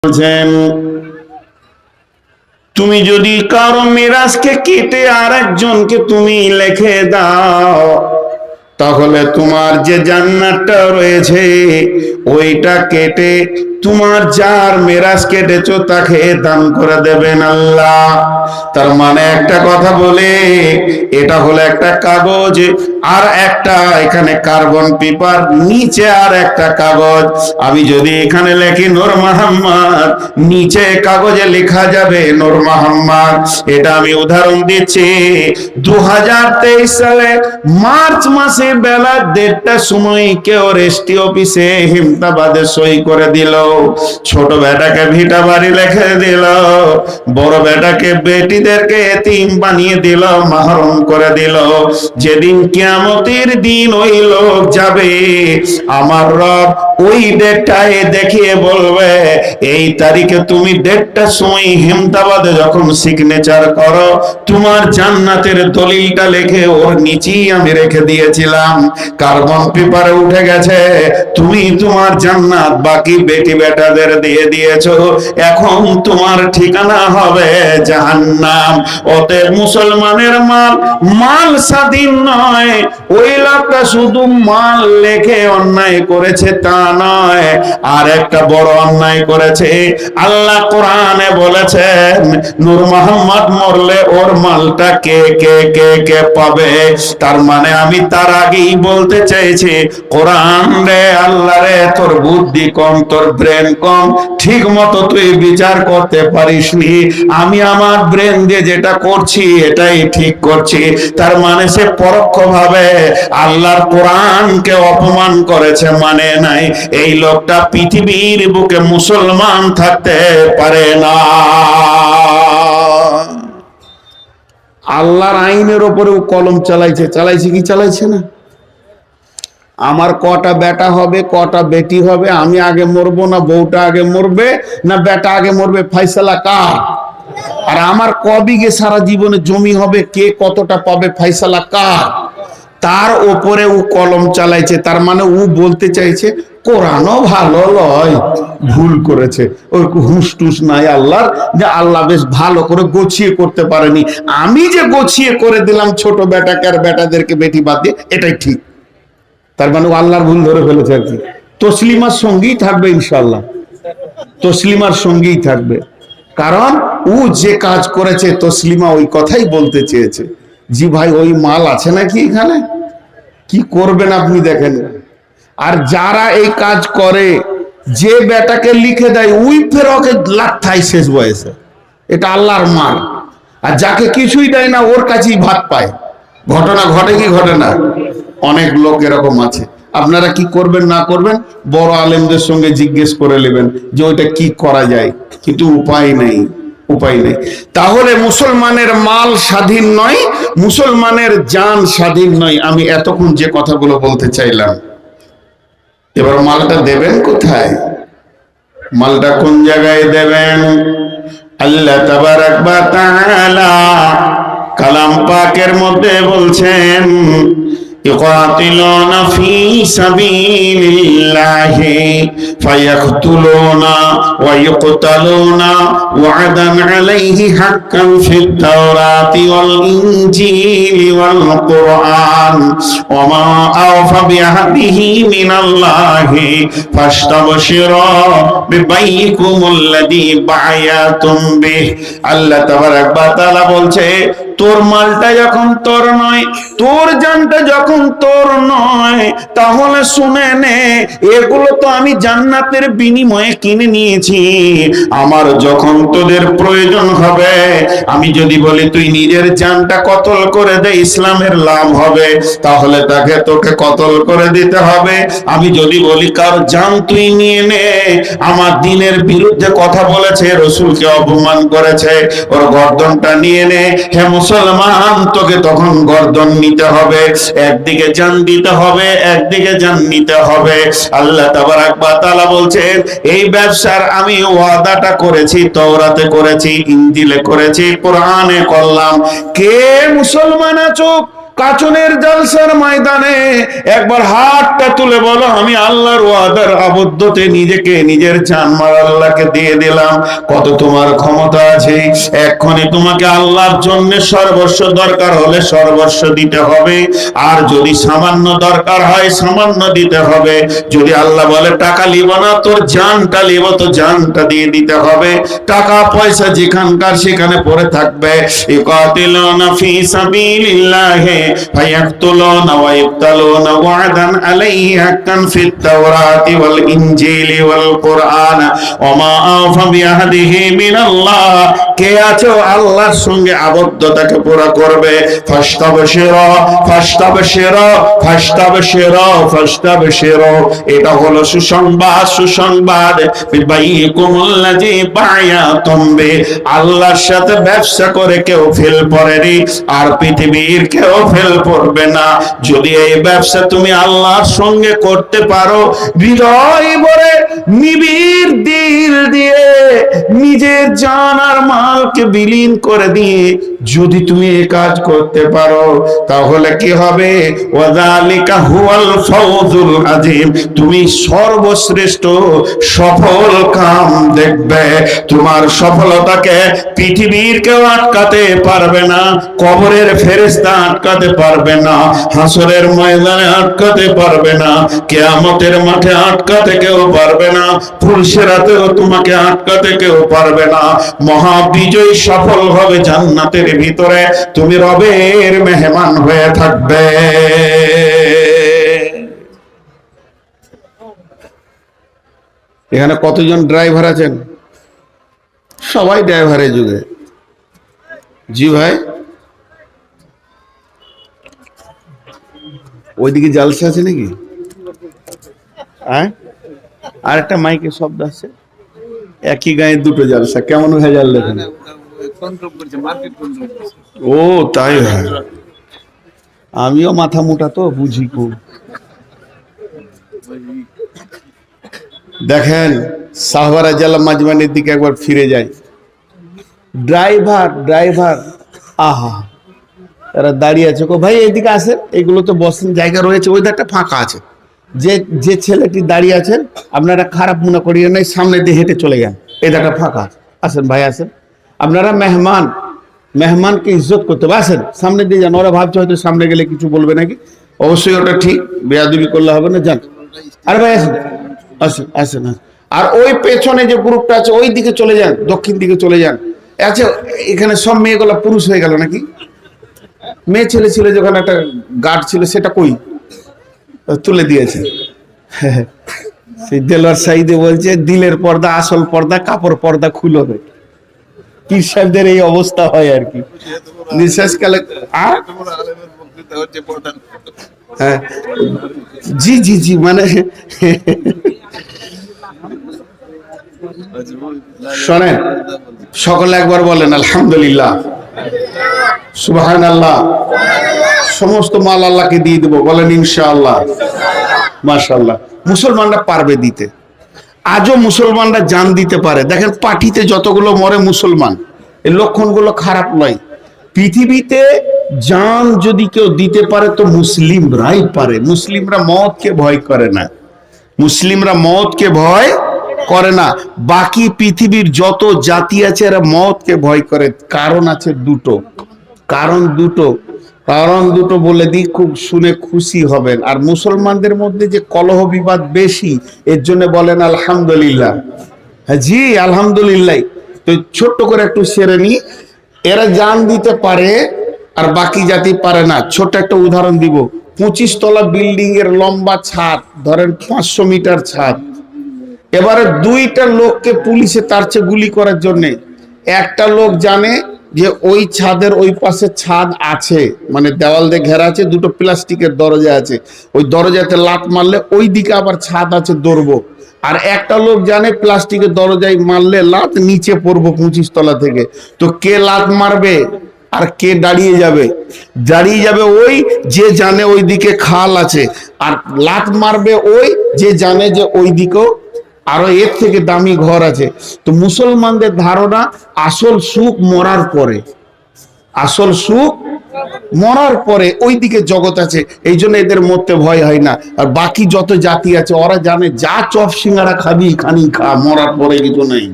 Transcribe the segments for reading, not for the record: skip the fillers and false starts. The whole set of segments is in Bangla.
বলছেন তুমি যদি কারো মিরাজকে কেটে আরেকজনকে তুমি লিখে দাও তাহলে তোমার যে জান্নাতটা রয়েছে ওইটা কেটে তোমার যার মিরাজ কেটেছো তাকে দান করে দেবেন আল্লাহ। তার মানে একটা কথা বলে, এটা হলো একটা কাগজ আর একটা এখানে কার্বন পেপার, নিচে আর একটা কাগজ। আমি যদি এখানে লিখি নূর মোহাম্মদ, নিচে কাগজে লেখা যাবে নূর মোহাম্মদ। এটা আমি উদাহরণ দিচ্ছি। 2023 সালে মার্চ মাসে বেলা 1:30টার সময় কেউ রেস্টি অফিসে হেমতাবাদে সই করে দিল, ছোট বেটাকে ভিটা বাড়ি লিখে দিল, বড় বেটাকে বেটিদেরকে এতিম বানিয়ে দিল, মাহরুম করে দিল। যেদিন কিয়ামতের দিন ওই লোক যাবে, আমার রব ওই ডেটটায় দেখিয়ে বলবে এই তারিখে তুমি 1:30টার সময় হেমতাবাদে যখন সিগনেচার করো, তোমার জান্নাতের দলিলটা লিখে ওর নিচেই আমি রেখে দিয়েছিলাম, কার্বন পেপারে উঠে গেছে, তুমি তোমার জান্নাত বাকি বেটি বেটাদের দিয়ে দিয়েছো, এখন তোমার ঠিকানা হবে জাহান্নাম। অতএব মুসলমানের মাল স্বাধীন নয়। ওই লোকটা শুধু মাল লেখে অন্যায় করেছে তা নয়, আর একটা বড় অন্যায় করেছে। আল্লাহ কোরআনে বলেছেন নূর মোহাম্মদ মরলে ওর মালটা কে কে কে কে পাবে। তার মানে আমি তার আগেই বলতে চাইছি, কোরআন রে আল্লাহ রে, তোর বুদ্ধি কম, তোর ব্রেন কম, ঠিক মতো তুই বিচার করতে পারিসনি। আমি আমার ব্রেন দিয়ে যেটা করছি এটাই ঠিক করছি। তার মানে সে পরোক্ষভাবে আল্লাহর কোরআনকে অপমান করেছে, মানে নাই। এই লোকটা পৃথিবীর বুকে মুসলমান থাকতে পারে না। আল্লাহর আইনের ওপরেও কলম চালাইছে কি চালাইছে না? আমার কটা বেটা হবে, কটা বেটি হবে, আমি আগে মরবো না বউটা আগে মরবে, না বেটা আগে মরবে, ফাইসালা কার? আর আমার কবিঘে সারা জীবনে জমি হবে, কে কতটা পাবে, ফাইসালা কার? তার ওপরে ও কলম চালাইছে। তার মানে ও বলতে চাইছে কোরআনও ভালো লয়, ভুল করেছে। ওই হুঁশ টুস নাই আল্লাহর, যে আল্লাহ বেশ ভালো করে গোছিয়ে করতে পারেনি, আমি যে গোছিয়ে করে দিলাম ছোট বেটাকে আর বেটাদেরকে বেটি বাদ দিয়ে, এটাই ঠিক। তার মানে ও আল্লাহর ভুল ধরে ফেলেছে আর কি। তসলিমার সঙ্গেই থাকবে ইনশাল্লাহ, তসলিমার সঙ্গেই থাকবে। কারণ ও যে কাজ করেছে তসলিমা ওই কথাই বলতে চেয়েছে। জি ভাই, ওই মাল আছে নাকি এখানে? কি করবেন আপনি দেখেন। আর যারা এই কাজ করে, যে বেটাকে লিখে দেয় ওই ফের ওকে লাথায় শেষ বয়সে, এটা আল্লাহর মাল। আর যাকে কিছুই দেয় না ওর কাছেই ভাত পায়। ঘটনা ঘটে কি ঘটে না? অনেক লোক এরকম আছে। আপনারা কি করবেন না করবেন বড় আলেমদের সঙ্গে জিজ্ঞেস করে নেবেন যে ওইটা কি করা যায়, কিন্তু উপায় নেই, উপায় নেই। তাহলে মুসলমানের মাল স্বাধীন নয়, মুসলমানের জান স্বাধীন নয়। আমি এতক্ষণ যে কথাগুলো বলতে চাইলাম, এবার মালটা দেবেন কোথায়? মালটা কোন জায়গায় দেবেন? আল্লাহ তাবারাক ওয়া তাআলা কালাম পাকের মধ্যে বলছেন يقاتلون في سبيل الله فيقتلون ويقتلون وعدا عليه حقا في التوراة والإنجيل والقرآن وما أوفى بعهده من الله فاستبشروا ببيعكم الذي بايعتم به। আল্লাহ তাবারাক ওয়া তাআলা বলছে তোর মালটা যখন তোর নয়, তোর জানটা যখন তোর নয়, তাহলে শুনে নে, এগুলো তো আমি জান্নাতের বিনিময়ে কিনে নিয়েছি। আমার যখন তোদের প্রয়োজন হবে, আমি যদি বলি তুই নিজের জানটা কতল করে দে, ইসলামের লাভ হবে, তাহলে তোকে কতল করে দিতে হবে। আমি যদি বলি কার জান তুই নিয়ে নে, আমার দ্বীনের বিরুদ্ধে কথা বলেছে, রাসূলকে অপমান করেছে, ওর গর্দনটা নিয়ে নে। হে মুসলমান, তোকে তখন গর্দন নিতে হবে, একদিকে জান দিতে হবে, একদিকে জান নিতে হবে। আল্লাহ তাবারাক ওয়া তাআলা বলছেন এই ব্যবসার আমি ওয়াদাটা করেছি, তাওরাতে করেছি, ইনজিলে করেছি, কোরআনে করলাম। কে মুসলমান আছো কাচনের জলসার ময়দানে একবার হাতটা তুলে বলো, আমি আল্লাহর ওয়াদার আবদ্ধতে নিজেকে, নিজের জান মাল আল্লাহকে দিয়ে দিলাম। কত তোমার ক্ষমতা আছে? এক্ষুনি তোমাকে আল্লাহর জন্য সর্বস্ব দরকার হলে সর্বস্ব দিতে হবে, আর যদি সামান্য দরকার হয় সামান্য দিতে হবে। যদি আল্লাহ বলে টাকা লিব না, তোর জানটা লিব, তো জানটা দিয়ে দিতে হবে। টাকা পয়সা যেখানকার সেখানে পড়ে থাকবে। ইকাতিলুনা ফি সাবিলিল্লাহি ফায়াকতুলুনা ওয়া ইবতালুনা ওয়া'দান আলাইহি হাক্কান ফিত তাওরাতি ওয়াল ইনজিলি ওয়াল কুরআন ওয়া মা আওফা বিআহদিহি মিনাল্লাহ। কে আছে আল্লাহর সঙ্গে আবদ্ধতাকে পুরো করবে? ফাস্তাবশিরু ফাস্তাবশিরু ফাস্তাবশিরু ফাস্তাবশিরু। এটা হলো সুসংবাদ, সুসংবাদ। বিবাইকুমুল্লাযী বায়াতুম বি। আল্লাহর সাথে ব্যবসা করে কেউ ফেল পড়েনি, আর পৃথিবীর কেউ ফেল পড়বে না। যদি এই ব্যবসা তুমি আল্লাহর সঙ্গে করতে পারো, হৃদয় ভরে নিবিড় দিল দিয়ে নিজের জান আর মালকে বিলীন করে দিয়ে যদি তুমি এই কাজ করতে পারো, তাহলে কি হবে? ওয়াযালিকা হুয়াল ফাওজুল আযীম। তুমি সর্বশ্রেষ্ঠ সফল কাম দেখবে। তোমার সফলতাকে পৃথিবীর কেউ আটকাতে পারবে না, কবরের ফেরেশতা আটকাতে পারবে না, হাসরের ময়দানে আটকাতে পারবে না, কিয়ামতের মাঠে আটকাতে কেউ পারবে না, ফুলসেরাতেও তোমাকে আটকাতে কেউ পারবে না। মহাবিজয় সফল হবে জান্নাতের ভিতরে, তুমি রবের মেহমান হয়ে থাকবে। এখানে কতজন ড্রাইভার আছেন? সবাই ড্রাইভারের যুগে। জি ভাই, ওইদিকে জালসা আছে নাকি? আর একটা মাইকে শব্দ আছে, একই গায়ে দুটো জালসা, কেমন ভেজাল দেখেন। ও তাই হয়, আমিও মাথা মোটা তো বুঝি খুব। দেখেন সাহবারা জালা মাজমানের দিকে একবার ফিরে যায়। ড্রাইভার ড্রাইভার আহা, এরা দাঁড়িয়ে আছে, কো ভাই এইদিকে আসেন, এগুলো তো বসেন জায়গা রয়েছে, ওই একটা ফাঁকা আছে। যে যে ছেলেটি দাঁড়িয়ে আছেন আপনারা খারাপ মনে করিয়ে নাই, সামনে দিয়ে হেঁটে চলে যান, এই একটা ফাঁকা আছে, আসেন ভাই আসেন। আপনারা মেহমান, মেহমানকে ইজ্জত করতে হবে, আসেন সামনে দিয়ে যান। ওরা ভাবছে হয়তো সামনে গেলে কিছু বলবে নাকি, অবশ্যই ওটা ঠিক, বেয়াদবি করলে হবে না, যান। আরে ভাই আসেন আসেন আসেন। আর ওই পেছনে যে গ্রুপটা আছে ওই দিকে চলে যান, দক্ষিণ দিকে চলে যান। আচ্ছা এখানে সব মেয়েগুলো পুরুষ হয়ে গেল নাকি? মেয়ে ছেলে ছিল যখন একটা গার্ড ছিল, সেটা কই? তুলে দিয়েছে। সেই দেলোয়ার সাইদে বলছে দিলের পর্দা আসল পর্দা, কাপড় পর্দা খুলো রে। পীর সাহেবদের এই অবস্থা হয় আর কি। নিঃশ্বাস কালে হ্যাঁ জি জি জি, মানে শোনেন, সকলে একবার বলেন আলহামদুলিল্লাহ, সুবহানাল্লাহ। সমস্ত মাল আল্লাহকে দিয়ে দেবো, বলেন ইনশাআল্লাহ, মাশাআল্লাহ। মুসলমানরা পারবে দিতে, আজও মুসলমানরা জান দিতে পারে। দেখেন পার্টিতে যতগুলো মরে মুসলমান, এই লক্ষণগুলো খারাপ নয়। পৃথিবীতে জান যদি কেউ দিতে পারে তো মুসলিমরাই পারে। মুসলিমরা মওতকে ভয় করে না, মুসলিমরা মওতকে ভয় করে না। বাকি পৃথিবীর যত জাতি আছে এরা মওতকে ভয় করে। কারণ আছে দুটো, কারণ দুটো, কারণ দুটো বলে দিই, খুব শুনে খুশি হবেন। আর মুসলমানদের মধ্যে যে কলহ বিবাদ বেশি, এর জন্য বলেন আলহামদুলিল্লাহ। হ্যাঁ জি আলহামদুলিল্লাহ। তো ছোট্ট করে একটু সেরে নি, এরা জান দিতে পারে আর বাকি জাতি পারে না। ছোট একটা উদাহরণ দিব। 25 তলা বিল্ডিং এর লম্বা ছাদ, ধরেন 500 মিটার ছাদ। এবারে দুইটা লোককে পুলিশে তারছে গুলি করার জন্য। একটা লোক জানে যে ওই ছাদের ওই পাশে ছাদ আছে, মানে দেওয়াল দিয়ে ঘেরা আছে, দুটো প্লাস্টিকের দরজা আছে, ওই দরজাতে লাত মারলে ওই দিকে আবার ছাদ আছে, দৌড়বো। আর একটা লোক জানে প্লাস্টিকের দরজায় মারলে লাত নিচে পড়বো 25 তলা থেকে। তো কে লাত মারবে আর কে দাঁড়িয়ে যাবে? দাঁড়িয়ে যাবে ওই যে জানে ওই দিকে খাল আছে, আর লাত মারবে ওই যে জানে যে ওই দিকেও আরো এর থেকে দামি ঘর আছে। তো মুসলমানদের ধারণা আসল সুখ মরার পরে, আসল সুখ মরার পরে ওইদিকে জগৎ আছে, এই জন্য এদের মরতে ভয় হয় না। আর বাকি যত জাতি আছে ওরা জানে যা চপ সিঙ্গারা খাবি খানি খা, মরার পরে কিছু নেই,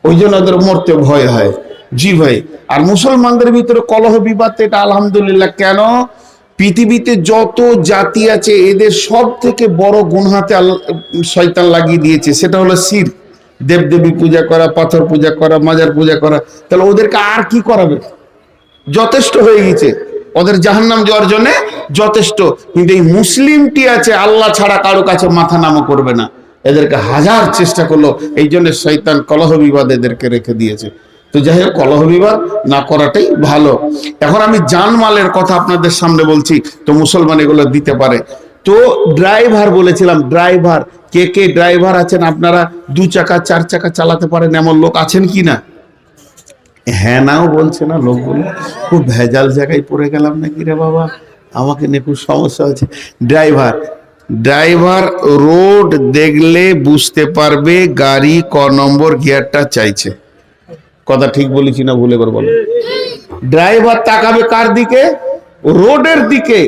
ওই জন্য ওদের মরতে ভয় হয়। জি ভাই। আর মুসলমানদের ভিতরে কলহ বিবাদ, এটা আলহামদুলিল্লাহ। কেন? পৃথিবীতে যত জাতি আছে এদের সব থেকে বড় গুনহাতে শয়তান লাগিয়ে দিয়েছে, সেটা হলো শিরক। দেবদেবী পূজা করা, পাথর পূজা করা, মাজার পূজা করা। তাহলে ওদেরকে আর কি করাবে? যথেষ্ট হয়ে গেছে, ওদের জাহান্নাম যাওয়ার জন্য যথেষ্ট। কিন্তু এই মুসলিমটি আছে আল্লাহ ছাড়া কারো কাছে মাথা নামও করবে না, এদেরকে হাজার চেষ্টা করলো, এই জন্য শয়তান কলহ বিবাদ এদেরকে রেখে দিয়েছে। তো যাই হোক, কলহ বিবাদ না করাটাই ভালো। এখন আমি জানমালের কথা আপনাদের সামনে বলছি, তো মুসলমান এগুলো দিতে পারে। তো ড্রাইভার বলেছিলাম, ড্রাইভার কে কে ড্রাইভার আছেন আপনারা? 2 চাকা 4 চাকা চালাতে পারেন এমন লোক আছেন কি না? হ্যাঁ নাও বলছে না লোকগুলো। খুব ভেজাল জায়গায় পড়ে গেলাম নাকি রে বাবা, আমাকে নিয়ে খুব সমস্যা হচ্ছে। ড্রাইভার রোড দেখলে বুঝতে পারবে গাড়ি ক নম্বর গিয়ারটা চাইছে। কথা ঠিক বলেছি না ভুলে করে বলো? ড্রাইভার তাকাবে কার দিকে? রোডের দিকে।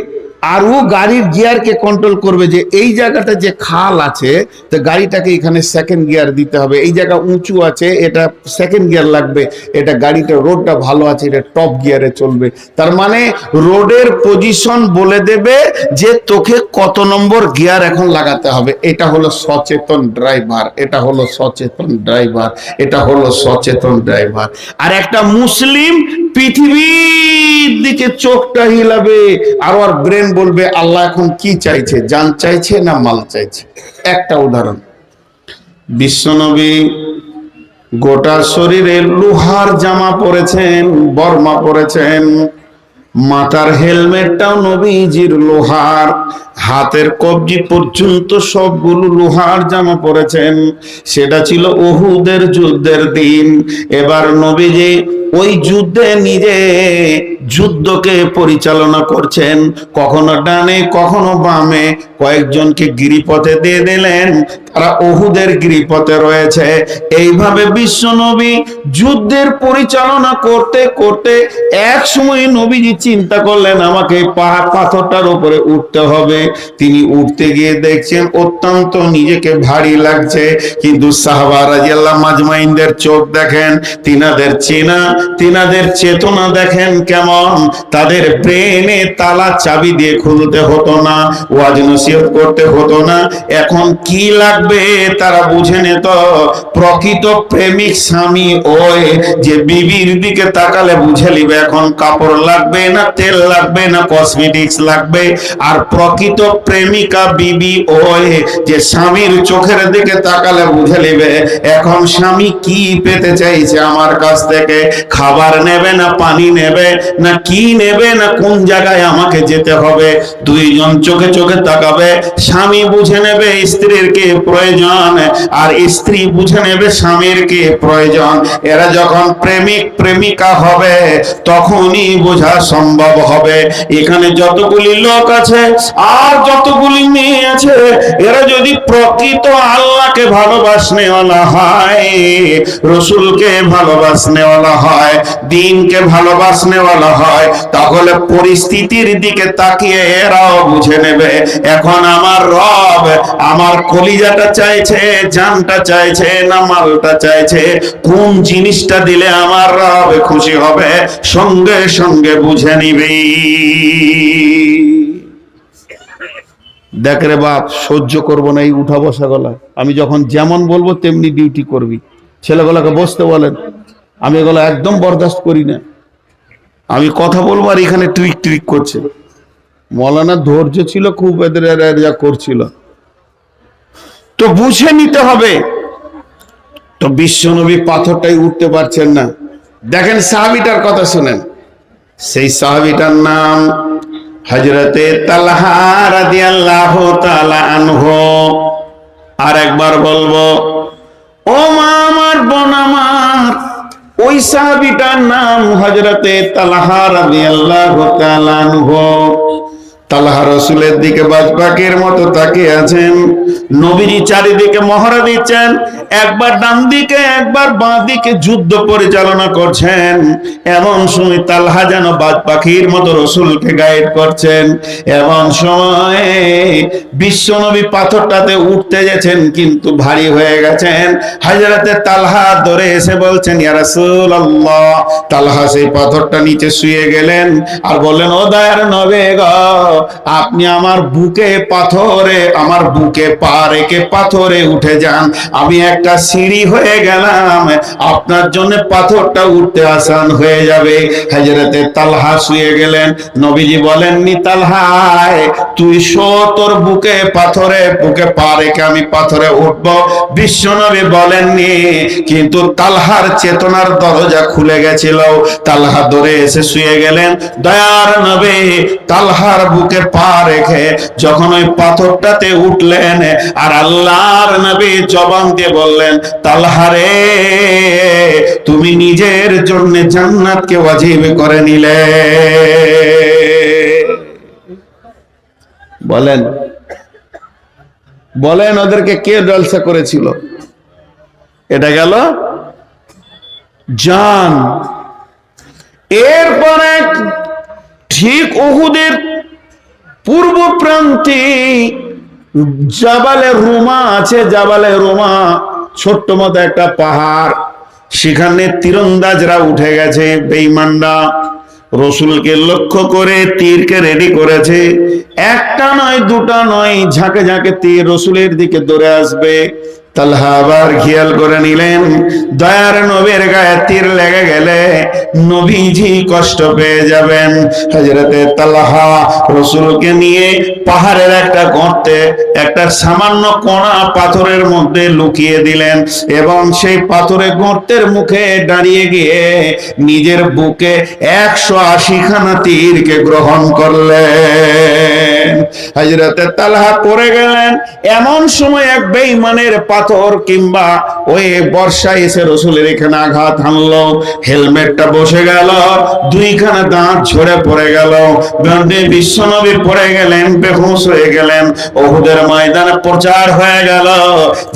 আর ও গাড়ির গিয়ারকে কন্ট্রোল করবে যে এই জায়গাটা যে খাল আছে, তো গাড়িটাকে এখানে সেকেন্ড গিয়ার দিতে হবে, এই জায়গা উঁচু আছে এটা সেকেন্ড গিয়ার লাগবে, এটা গাড়িটা রোডটা ভালো আছে এটা টপ গিয়ারে চলবে। তার মানে রোডের পজিশন বলে দেবে যে তোকে কত নম্বর গিয়ার এখন লাগাতে হবে। এটা হলো সচেতন ড্রাইভার, এটা হলো সচেতন ড্রাইভার, এটা হলো সচেতন ড্রাইভার। আর একটা মুসলিম পৃথিবীর দিকে চোখটা হিলাবে আর ওর ব্রেন বলবে আল্লাহ এখন কি চাইছে, জান চাইছে না মাল চাইছে। একটা উদাহরণ, বিশ্বনবী গোটা শরীরে লোহার জামা পরেছেন, বর্মা পরেছেন, মাথার হেলমেটটাও নবীজির লোহার, হাতের কবজি পর্যন্ত সবগুলো লোহার জামা পরেছেন। সেটা ছিল উহুদের যুদ্ধের দিন। এবার নবীজি ওই যুদ্ধে নিজে যুদ্ধকে পরিচালনা করছেন, কখনো ডানে কখনো বামে, কয়েকজনকে গিরিপথে দিয়ে দিলেন, তারা উহুদের গিরিপথে রয়েছে। এইভাবে বিশ্বনবী যুদ্ধের পরিচালনা করতে করতে এক সময় নবীজি চিন্তা করলেন আমাকে পাথরটার উপরে উঠতে হবে। তিনি উঠতে গিয়ে দেখছেন অত্যন্ত নিজেকে ভারী লাগছে, কিন্তু সাহাবা রাদিয়াল্লাহু মাজমাইনদের চোখ দেখেন, তিনাদের চেনা, তিনাদের চেতনা দেখেন কেমন। তাদের ব্রেনে তালা চাবি দিয়ে খুলতে হতো না, ওয়াজ নসিহত করতে হতো না। এখন কি লাগবে তারা বুঝে নিত। প্রকৃত প্রেমিক স্বামী ওই যে বিবির দিকে তাকালে বুঝে নিবে এখন কাপড় লাগবে না, তেল লাগবে না, কসমেটিক্স লাগবে। আর প্রকৃত প্রেমিকা বিবি ওই যে স্বামীর চোখের দিকে তাকালে বুঝে নিবে এখন স্বামী কি পেতে চাইছে আমার কাছ থেকে। খাবার নেবে না পানি নেবে না কি নেবে না কোন জায়গায় আমাকে যেতে হবে। দুইজন চোখে চোখে তাকাবে, স্বামী বুঝে নেবে স্ত্রীর কি প্রয়োজন আর স্ত্রী বুঝে নেবে স্বামীর কি প্রয়োজন। এরা যখন প্রেমিক প্রেমিকা হবে তখনই বোঝা সম্ভব হবে। এখানে যতগুলি লোক আছে আর যতগুলি মেয়ে আছে, এরা যদি প্রকৃত আল্লাহকে ভালোবাসনেওয়ালা হয়, রসুলকে ভালোবাসনেওয়ালা হয়, দিনকে ভালোবাসনেওয়ালা হয়, তাহলে পরিস্থিতির দিকে তাকিয়ে এরাও বুঝে নেবে এখন আমার রব আমার কলিজাটা চাইছে, জানটা চাইছে না মালটা চাইছে, কোন জিনিসটা দিলে আমার রব খুশি হবে, সঙ্গে সঙ্গে বুঝে নিবি। দেখ রে বাপ, সহ্য করবো না এই উঠা বসা গলা। আমি যখন যেমন বলবো তেমনি ডিউটি করবি। ছেলেগুলোকে বসতে বলেন, আমি এগুলো একদম বরদাস্ত করি না। আমি কথা বলবো আর এখানে ট্রিক ট্রিক করছে। মৌলানা ধৈর্য ছিল খুব, এদের যা করছিল তো বুঝে নিতে হবে। তো বিশ্বনবী পাথরটাই উঠতে পারছেন না। দেখেন সাহাবীটার কথা শুনেন, সেই সাহাবীটার নাম হযরতে তালহা রাদিয়াল্লাহু তাআলা আনহু। আর একবার বলবো, ও মা আমার, বোন আমার, ওই সাহাবীটার নাম হযরতে তালহা রাদিয়াল্লাহু তাআলা আনহু। তালহা রসুলের দিকে বাজপাখির মতো তাকিয়ে আছেন। নবীজি চারিদিকে মহড়া দিচ্ছেন, একবার ডান দিকে একবার বাঁ দিকে যুদ্ধ পরিচালনা করছেন। এমন সময় তালহা যেন বাজপাখির মতো রসুলকে গাইড করছেন। এমন সময় বিশ্বনবী পাথরটাতে উঠতে গেছেন, কিন্তু ভারী হয়ে গেছেন। হযরতে তালহা ধরে এসে বলছেন, ইয়া রাসূলুল্লাহ। তালহা সেই পাথরটা নিচে শুয়ে গেলেন আর বললেন, ও দয়ার নবী গো, আপনি আমার বুকে পাথরে, আমার বুকে পা রেখে পাথরে উঠে যান, আমি একটা সিঁড়ি হয়ে গেলাম, আপনার জন্য পাথরটা উঠতে আসান হয়ে যাবে। হযরতে তালহা শুয়ে গেলেন। নবীজি বলেননি, তালহা তুই শো, তোর বুকে পাথরে, বুকে পা রেখে আমি পাথরে উঠবো। বিশ্বনবী বলেননি, কিন্তু তালহার চেতনার দরজা খুলে গেছিল। তালহা ধরে এসে শুয়ে গেলেন। দয়ার নবী তালহার বুকে পা রেখে যখন ওই পাথরটাতে উঠলেন, আর আল্লাহর নবী জবান দিয়ে বললেন, তালহা রে, তুমি নিজের জন্য জান্নাতকে ওয়াজিব করে নিলে। বলেন বলেন ওদেরকে কে জলসা করেছিল? এটা গেল জান। এরপরে ঠিক উহুদের পূর্ব প্রান্তে জাবালে রুমা আছে। জাবালে রুমা ছোট্ট মতো একটা পাহাড়, সেখানে তীরন্দাজরা উঠে গেছে। বেঈমানরা রসুলকে লক্ষ্য করে তীরকে রেডি করেছে। একটা নয়, দুটা নয়, ঝাঁকে ঝাঁকে তীর রসুলের দিকে দৌড়ে আসবে। তালহা আবার খেয়াল করে নিলেন, দয়ার নবীর গায়ে তীর লেগে গেলে নবীজি কষ্ট পেয়ে যাবেন। হযরতে তালহা রসুলকে নিয়ে পাহাড়ের একটা গর্তে একটা সামান্য কোনা পাথরের মধ্যে লুকিয়ে দিলেন, এবং সেই পাথরের গর্তের মুখে দাঁড়িয়ে গিয়ে নিজের বুকে 180 খানা তীরকে গ্রহণ করলেন। হযরতে তালহা পড়ে গেলেন। এমন সময় এক বেঈমানের পাথর কিংবা ওই বর্ষা এসে রসুলের এখানে আঘাত হানলো। হেলমেটটা বসে গেল, দুইখানা দাঁত ঝরে পড়ে গেল। বিশ্বনবী পড়ে গেলেন, বেহুশ হয়ে গেলেন। উহুদের ময়দানে প্রচার হয়ে গেল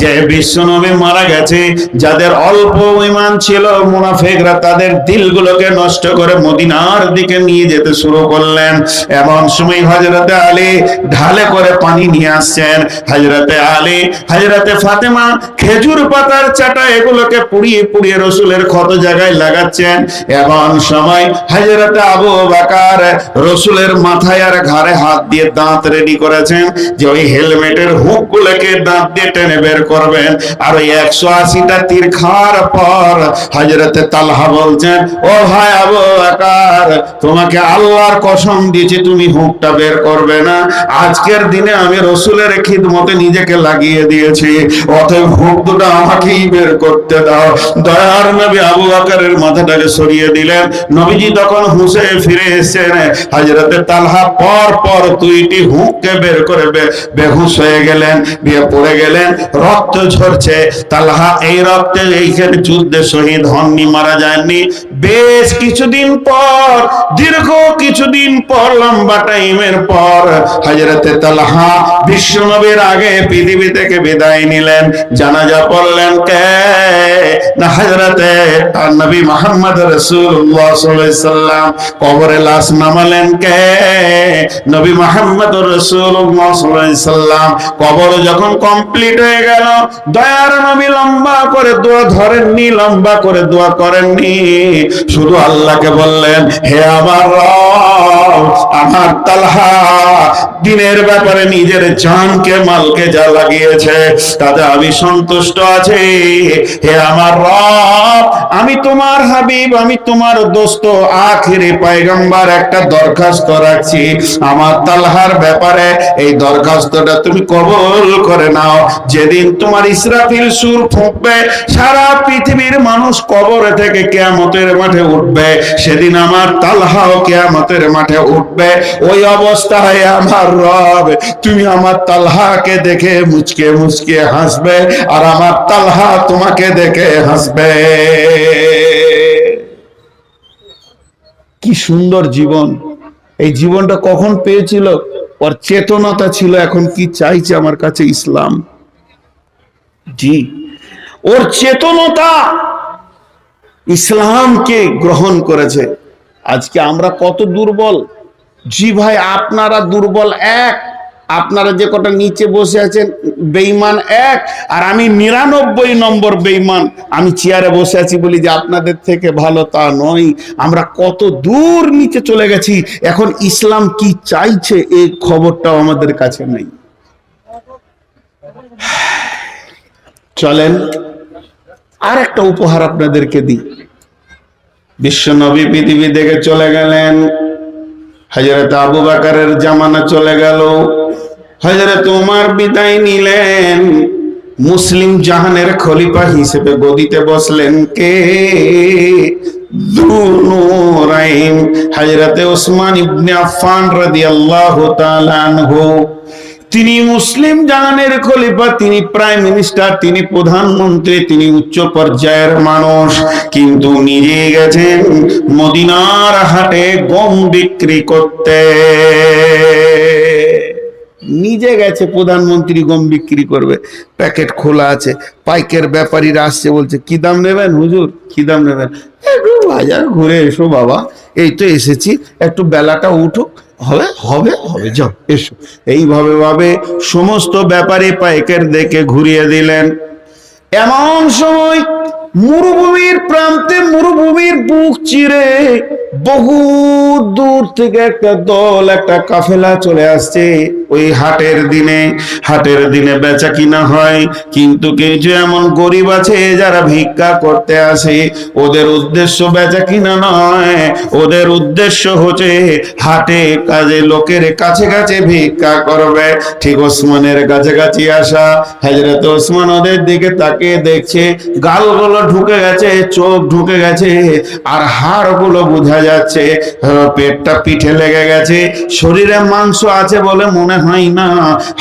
যে বিশ্বনবী মারা গেছে। যাদের অল্প ঈমান ছিল মুনাফিকরা তাদের দিলগুলোকে নষ্ট করে মদিনার দিকে নিয়ে যেতে শুরু করলেন। এমন সময় হযরতে আলী ঢালে করে পানি নিয়ে আসছেন। হযরতে আলী, হযরতে ফাতেমা খেজুর পাতার চাটা এগুলোকে পুড়িয়ে পুড়িয়ে রসুলের ক্ষত জায়গায় লাগাচ্ছেন। এমন সময় হযরতে আবু বকর রসুলের মাথায় আর ঘাড়ে হাত দিয়ে দাঁত রেডি করেছেন, যে ওই হেলমেটের হুক গুলোকে দাঁত দিয়ে টেনে বের করবেন। আর ওই 180টা তীর খাওয়ার পর হযরতে তালহা বলছেন, ও ভাই আবু বকর, তোমাকে আল্লাহর কসম দিয়েছি তুমি হুকটা বের করবে না। আজকের দিনে আমি রসুলের খিদমতে নিজেকে লাগিয়ে দিয়েছি, অতএব হুক দুটো আমাকেই বের করতে দাও। দয়ার নবী আবু বকরের মাথাটাকে সরিয়ে দিলেন। নবীজি তখন হুঁশে ফিরে এসেছেন। হযরতে তালহা পর পর 2টি হুককে বের করে বেহুশ হয়ে গেলেন, বিয়ে পড়ে গেলেন, রক্ত ঝরছে। তালহা এই রক্তে এইখানে যুদ্ধে শহীদ হননি, মারা যাননি। বেশ কিছুদিন পর, দীর্ঘ কিছুদিন পর, লম্বা টাইমের পর হযরতে তালহা বিশ্বনবীর আগে পৃথিবী থেকে বিদায় নিলেন। জানাজা পড়লেন কে? না, হযরতে নবী মুহাম্মদ রাসূলুল্লাহ সাল্লাল্লাহু আলাইহি সাল্লাম। কবরে লাশ নামালেন কে? নবী মুহাম্মদ রাসূলুল্লাহ সাল্লাল্লাহু আলাইহি সাল্লাম। কবর যখন কমপ্লিট হয়ে গেল, দয়ার নবী লম্বা করে দোয়া ধরেননি, লম্বা করে দোয়া করেননি, শুধু আল্লাহকে বললেন, হে আমার রব, আমার তালহা দিনের ব্যাপারে নিজের জানকে মালকে যা লাগিয়েছে তাতে আমি সন্তুষ্ট আছি। হে আমার রব, আমি তোমার হাবিব, আমি তোমার দোস্ত আখিরি পয়গম্বর একটা দরখাস্ত রাখছি। আমার তালহার ব্যাপারে এই দরখাস্তটা তুমি কবুল করে নাও। যেদিন তোমার ইসরাফিল সুর ফুঁকবে, সারা পৃথিবীর মানুষ কবরে থেকে কিয়ামতের মাঠে উঠবে, সেদিন আমার তালহাও কিয়ামতের মাঠে উঠবে। ওই অবস্থায় আমার রব, তুমি আমার তালহাকে দেখে মুচকে মুচকে হাসবে, আর আমার তালহা তোমাকে দেখে হাসবে। কি সুন্দর জীবন! এই জীবনটা কখন পেয়েছিল? ওর চেতনতা ছিল এখন কি চাইছে আমার কাছে? ইসলাম। জি, ওর চেতনতা ইসলামকে গ্রহণ করেছে। আজকে আমরা কত দুর্বল। জি ভাই, আপনারা দুর্বল এক। আপনারা যে কটা নিচে বসে আছেন বেঈমান এক, আর আমি 99 নম্বর বেঈমান। আমি চেয়ারে বসে আছি বলি যে আপনাদের থেকে ভালো, তা নয়। আমরা কত দূর নিচে চলে গেছি। এখন ইসলাম কি চাইছে এই খবরটাও আমাদের কাছে নেই। চলেন আর একটা উপহার আপনাদেরকে দিই। বিশ্ব নবী পৃথিবী থেকে চলে গেলেন, হযরত আবু বকরের জামানা চলে গেল, হযরত ওমর বিদায় নিলেন, মুসলিম জাহানের খলিফা হিসেবে গদিতে বসলেন কে? যুনুরাইন, হযরত ওসমান ইবনে আফফান রাদিয়াল্লাহু তাআলা আনহু। তিনি মুসলিম জাহানের খলিফা, তিনি প্রাইম মিনিস্টার, তিনি প্রধানমন্ত্রী, তিনি উচ্চ পর্যায়ের মানুষ, কিন্তু নিজে গেছেন মদিনার হাটে গম বিক্রি করতে। নিজে গেছে প্রধানমন্ত্রী গম বিক্রি করবে, প্যাকেট খোলা আছে, পাইকের ব্যাপারীরা আসছে, বলছে কি দাম নেবেন হুজুর, কি দাম নেবেন? একটু বাজার ঘুরে এসো বাবা, এই তো এসেছি, একটু বেলাটা উঠুক, হবে হবে হবে, যাও এসো। এইভাবে ভাবে সমস্ত ব্যাপারী পাইকের দেখে ঘুরিয়ে দিলেন। এমন সময় মরুভূমির প্রান্তে, মরুভূমির বুক চিরে বহু দূর থেকে একটা দল, একটা কাফেলা চলে আসছে। ওই হাটের দিনে বেচা কিনা হয়, কিন্তু কিছু এমন গরিব আছে যারা ভিক্ষা করতে আসে। ওদের উদ্দেশ্য বেচা কিনা নয়, ওদের উদ্দেশ্য হচ্ছে হাটে কাজে লোকের কাছে কাছে ভিক্ষা করবে। ঠিক ওসমানের কাছাকাছি আসা, হযরত ওসমান ওদের দিকে তাকিয়ে দেখছে, গালগুলো ঢুকে গেছে, চোখ ঢুকে গেছে, আর হাড়গুলো বোঝা যাচ্ছে, পেটটা পিঠে লেগে গেছে। শরীরে মাংস আছে বলে মনে হয় না,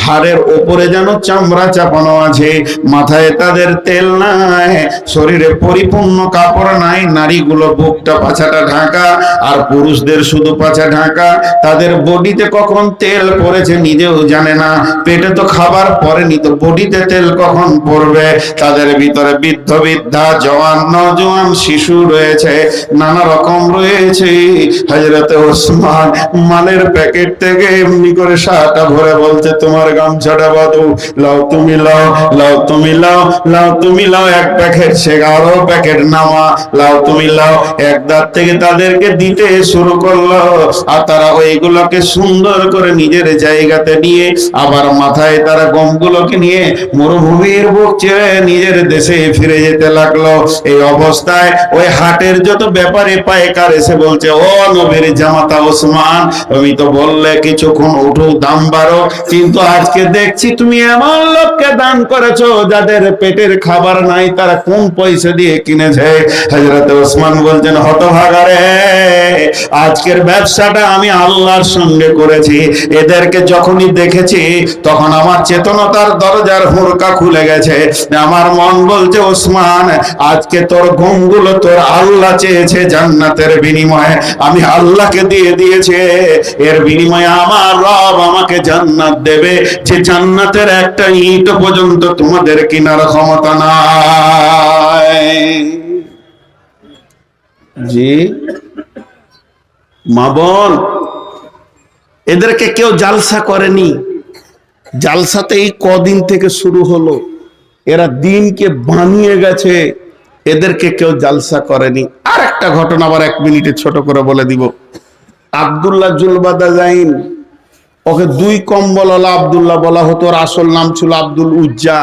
হাড়ের ওপরে যেন চামড়া চাপানো আছে। মাথায় তাদের তেল নাই, শরীরে পরিপূর্ণ কাপড় নাই, নারীগুলো বুকটা পাছাটা ঢাকা, আর পুরুষদের শুধু পাছা ঢাকা। তাদের বডিতে কখন তেল পড়েছে নিজেও জানে না, পেটে তো খাবার পড়েনি, তো বডিতে তেল কখন পড়বে? তাদের ভিতরে বৃদ্ধ বৃদ্ধা, জওয়ান নওজোয়ান, শিশু রয়েছে, নানা রকম রয়েছে। হযরত ওসমান মালের প্যাকেট থেকে এমনি করে সাটা ভরে বলছে, তোমার গামছাটা বাঁধো, লাও তুমি লাও, লাও তুমি লাও, লাও তুমি লাও। এক প্যাকেট সে আরো প্যাকেট নামা, লাও তুমি লাও। এক দাঁত থেকে তাদেরকে দিতে শুরু করলো, আর তারা ওইগুলোকে সুন্দর করে নিজের জায়গাতে নিয়ে, আবার মাথায় তারা গমগুলোকে নিয়ে মরুভূমির বুক ছেড়ে নিজের দেশে ফিরে যেতে লাগলো। এই অবস্থায় ওই হাটের যত ব্যাপারে পাইকার এসে বলছে, ও নবীর জামাতা ওসমান, তুমি তো বললে কিছুক্ষণ উঠো, দাম বাড়ো, কিন্তু আজকে দেখছি তুমি এমন লোককে দান করেছো যাদের পেটের খাবার নাই, তারা কোন পয়সা দিয়ে কিনেছে? হযরত ওসমান বলছেন, হতভাগা রে, আজকের ব্যবসাটা আমি আল্লাহর সঙ্গে করেছি। এদেরকে যখনই দেখেছি তখন আমার চেতনতার দরজার হুড়কা খুলে গেছে। আমার মন বলছে, ওসমান, আজকে তোর গমগুলো তোর আল্লাহ চেয়েছে জান্নাতের বিনিময়ে, আমি আল্লাহকে দিয়ে দিয়েছে, এর বিনিময়ে আমার রব আমাকে জান্নাত দেবে, যে জান্নাতের একটা ইট পর্যন্ত তোমাদের কেনার ক্ষমতা নাই। জি মা বোন, এদেরকে কেউ জালসা করেনি, জালসাতে এই কদিন থেকে শুরু হলো, এরা দিনকে বানিয়ে গেছে, এদেরকে কেউ জালসা করেনি। আর একটা ঘটনা আবার 1 মিনিটে ছোট করে বলে দিব। আব্দুল্লাহ জুলবাদা জাইন, ওকে 2 কম্বলওয়ালা আব্দুল্লাহ বলা হতো, ওর আসল নাম ছিল আব্দুল উজ্জা।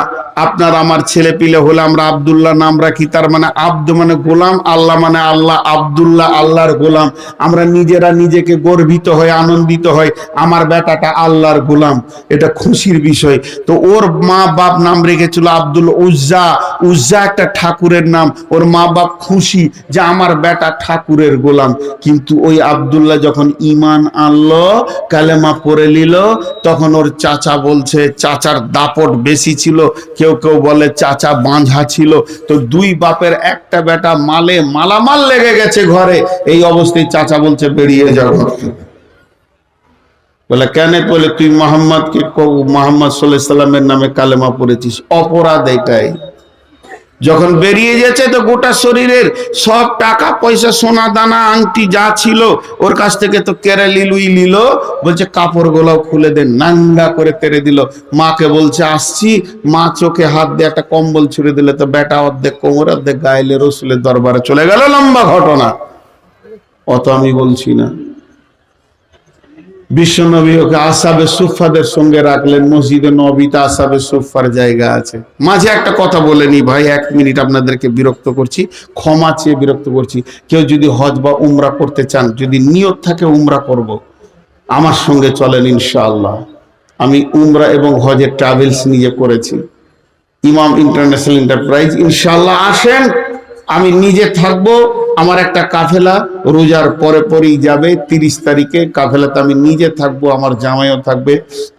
আপনার আমার ছেলে পিলে হলে আমরা আব্দুল্লাহ নাম রাখি, তার মানে আব্দ মানে গোলাম, আল্লাহ মানে আল্লাহ, আব্দুল্লাহ আল্লাহর গোলাম। আমরা নিজেরা নিজেকে গর্বিত হয়ে আনন্দিত হয়, আমার বেটাটা আল্লাহর গোলাম, এটা খুশির বিষয়। তো ওর মা বাপ নাম রেখেছিল আব্দুল উজ্জা। উজ্জা একটা ঠাকুরের নাম, ওর মা বাপ খুশি যে আমার বেটা ঠাকুরের গোলাম। কিন্তু ওই আব্দুল্লাহ যখন ঈমান আনলো, কালেমা পড়ে নিল, তখন ওর চাচা বলছে, চাচার দাপট বেশি ছিল, কেউ কেউ বলে চাচা বাঁঝা ছিল। তো 2 বাপের একটা বেটা মালে মালামাল লেগে গেছে ঘরে, এই অবস্থায় চাচা বলছে বেরিয়ে যাও। বলে কেন? বলে তুই মোহাম্মদকে মোহাম্মদ সাল্লাল্লাহু আলাইহি সাল্লামের নামে কালেমা পড়েছিস, অপরাধ এটাই। যখন বেরিয়ে যাচ্ছে তো গোটা শরীরের সব টাকা পয়সা সোনা দানা আংটি যা ছিল ওর কাছ থেকে তো কেড়ে নিল। বলছে কাপড় গোলাও খুলে দে, নাঙ্গা করে তেড়ে দিল। মাকে বলছে আসছি, মা চোখে হাত দিয়ে একটা কম্বল ছুড়ে দিলে তো বেটা অর্ধেক কোমর অর্ধেক গাইলে রসুলের দরবারে চলে গেল। লম্বা ঘটনা, অত আমি বলছি না। বিশ্বনবী ওকে আসহাবে সুফফাদের সঙ্গে রাখলেন, মসজিদে নববীতে আসহাবে সুফফার জায়গা আছে। মাঝে একটা কথা বলে নি ভাই, 1 মিনিট, আপনাদেরকে বিরক্ত করছি, ক্ষমা চেয়ে বিরক্ত করছি। কেউ যদি হজ বা উমরা করতে চান, যদি নিয়ত থাকে উমরা করব, আমার সঙ্গে চলেন ইনশাআল্লাহ। আমি উমরা এবং হজের ট্রাভেলস নিয়ে করেছি, ইমাম ইন্টারন্যাশনাল এন্টারপ্রাইজ। ইনশাআল্লাহ আসেন, আমি নিজে থাকবো। আমার একটা কাফেলা রোজার পরে পরেই যাবে, 30 তারিখে। কাফেলাতে আমি নিজে থাকবো, আমার জামাইও থাকবে।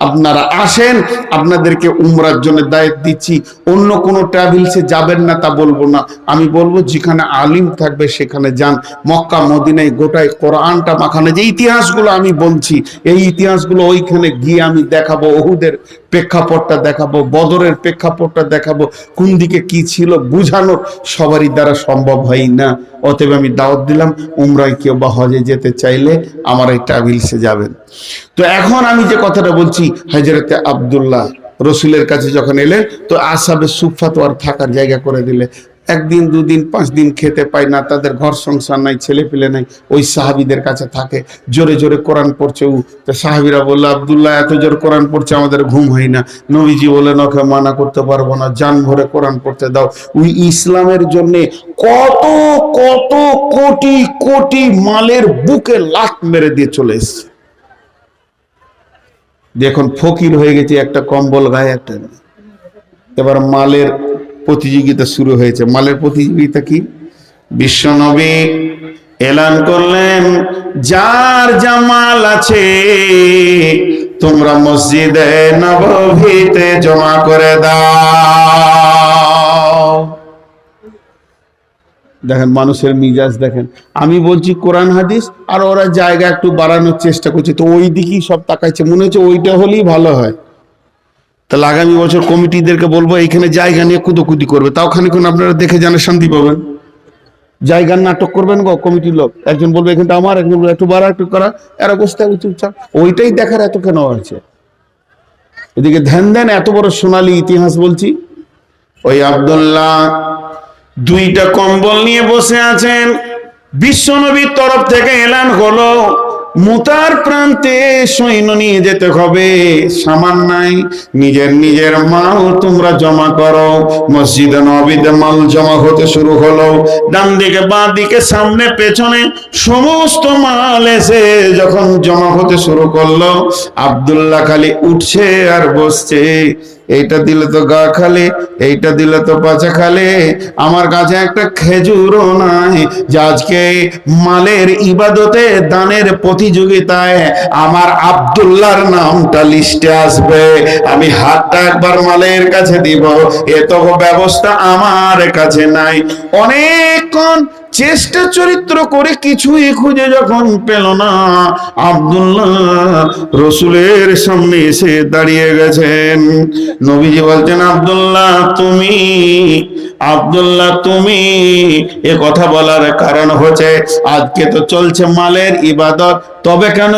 আপনারা আসেন, আপনাদেরকে উমরার জন্য দায়িত্ব দিচ্ছি। অন্য কোনো ট্রাভেলসে যাবেন না তা বলবো না, আমি বলবো যেখানে আলিম থাকবে সেখানে যান। মক্কা মদিনায় গোটায় কোরআনটা মাখানে যে ইতিহাসগুলো আমি বলছি, এই ইতিহাসগুলো ওইখানে গিয়ে আমি দেখাবো। ওহুদের প্রেক্ষাপটটা দেখাবো, বদরের প্রেক্ষাপটটা দেখাবো, কোন দিকে কি ছিল বুঝানোর সবারই দ্বারা সম্ভব হয় না। অতএব আমি দাওয়াত দিলাম, উমরায় কেউ বা হজে যেতে চাইলে আমার এই ট্রাভেলসে যাবেন। তো এখন আমি যে কথাটা বলছি, হযরতে আব্দুল্লাহ রসুলের কাছে যখন এলেন তো আসহাবে সুফফা তো আর থাকার জায়গা করে দিলে। 1 দিন 2 দিন 5 দিন খেতে পায় না, তাদের ঘর সংসার নাই, ছেলে পেলে নাই, ওই সাহাবীদের কাছে থাকে। জোরে জোরে কোরআন পড়ছে। তো সাহাবীরা বলল, আব্দুল্লাহ এত জোর কোরআন পড়ছে আমাদের ঘুম হয় না। নবীজি বলেন, ওকে মানা করতে পারবো না, জান ভরে কোরআন পড়তে দাও। ওই ইসলামের জন্য কত কত কোটি কোটি মালের বুকে লাত মেরে দিয়ে চলে এসছে। এখন ফকির হয়ে গেছে, একটা কম্বল গায়ে একটা। এবার মালের প্রতিযোগিতা শুরু হয়েছে। মালের প্রতিযোগিতা কি? বিশ্বনবী এলান করলেন, যার যা মাল আছে তোমরা মসজিদে নববীতে জমা করে দাও। দেখেন মানুষের মিজাজ দেখেন। আমি বলছি কোরআন হাদিস, আর ওরা জায়গা একটু বাড়ানোর চেষ্টা করছে, তো ওই দিকেই সব তাকাইছে, মনে হচ্ছে ওইটা হলেই ভালো হয়। তাহলে আগামী বছর কমিটিদেরকে বলবো এইখানে জায়গা নিয়ে কুদোকুদি করবে, তাও খানিক্ষণ আপনারা দেখে জানে শান্তি পাবেন। জায়গার নাটক করবেন গো কমিটির লোক, একজন বলবে এখানটা আমার, একজন বলবে একটু বাড়া একটু করা, এরা বসতে হবে চুপচাপ। ওইটাই দেখার এত কেন হয়েছে? এদিকে ধ্যান দেন, এত বড় সোনালী ইতিহাস বলছি। ওই আব্দুল্লাহ 2টা কম্বল নিয়ে বসে আছেন। বিশ্বনবীর তরফ থেকে এলান হলো, মুতার প্রান্তে সৈন্য নিয়ে যেতে হবে, সামান নাই, নিজের মাল তোমরা জমা করো। মসজিদে নববীতে মাল জমা হতে শুরু হলো। ডান দিকে বাঁ দিকে সামনে পেছনে সমস্ত মাল এসে যখন জমা হতে শুরু করলো, আব্দুল্লাহ খালি উঠছে আর বসছে। এইটা দিলে তো গা খালে, এইটা দিলে তো পাছা খালে, আমার কাছে একটা খেজুরও নাই যে আজকে মালের ইবাদতে দানের প্রতিযোগিতায় আমার আব্দুল্লাহর নামটা লিস্টে আসবে, আমি হাতটা একবার মালের কাছে দিব, এ তো ব্যবস্থা আমার কাছে নাই। অনেকক্ষণ চেষ্টা চরিত্র করে কিছুই খুঁজে যখন পেল না, আব্দুল্লাহ রসুলের সামনে এসে দাঁড়িয়ে গেছেন। নবীজি বলছেন, আব্দুল্লাহ তুমি এ কথা বলার কারণ হচ্ছে আজকে তো চলছে মালের ইবাদত, তবে কেন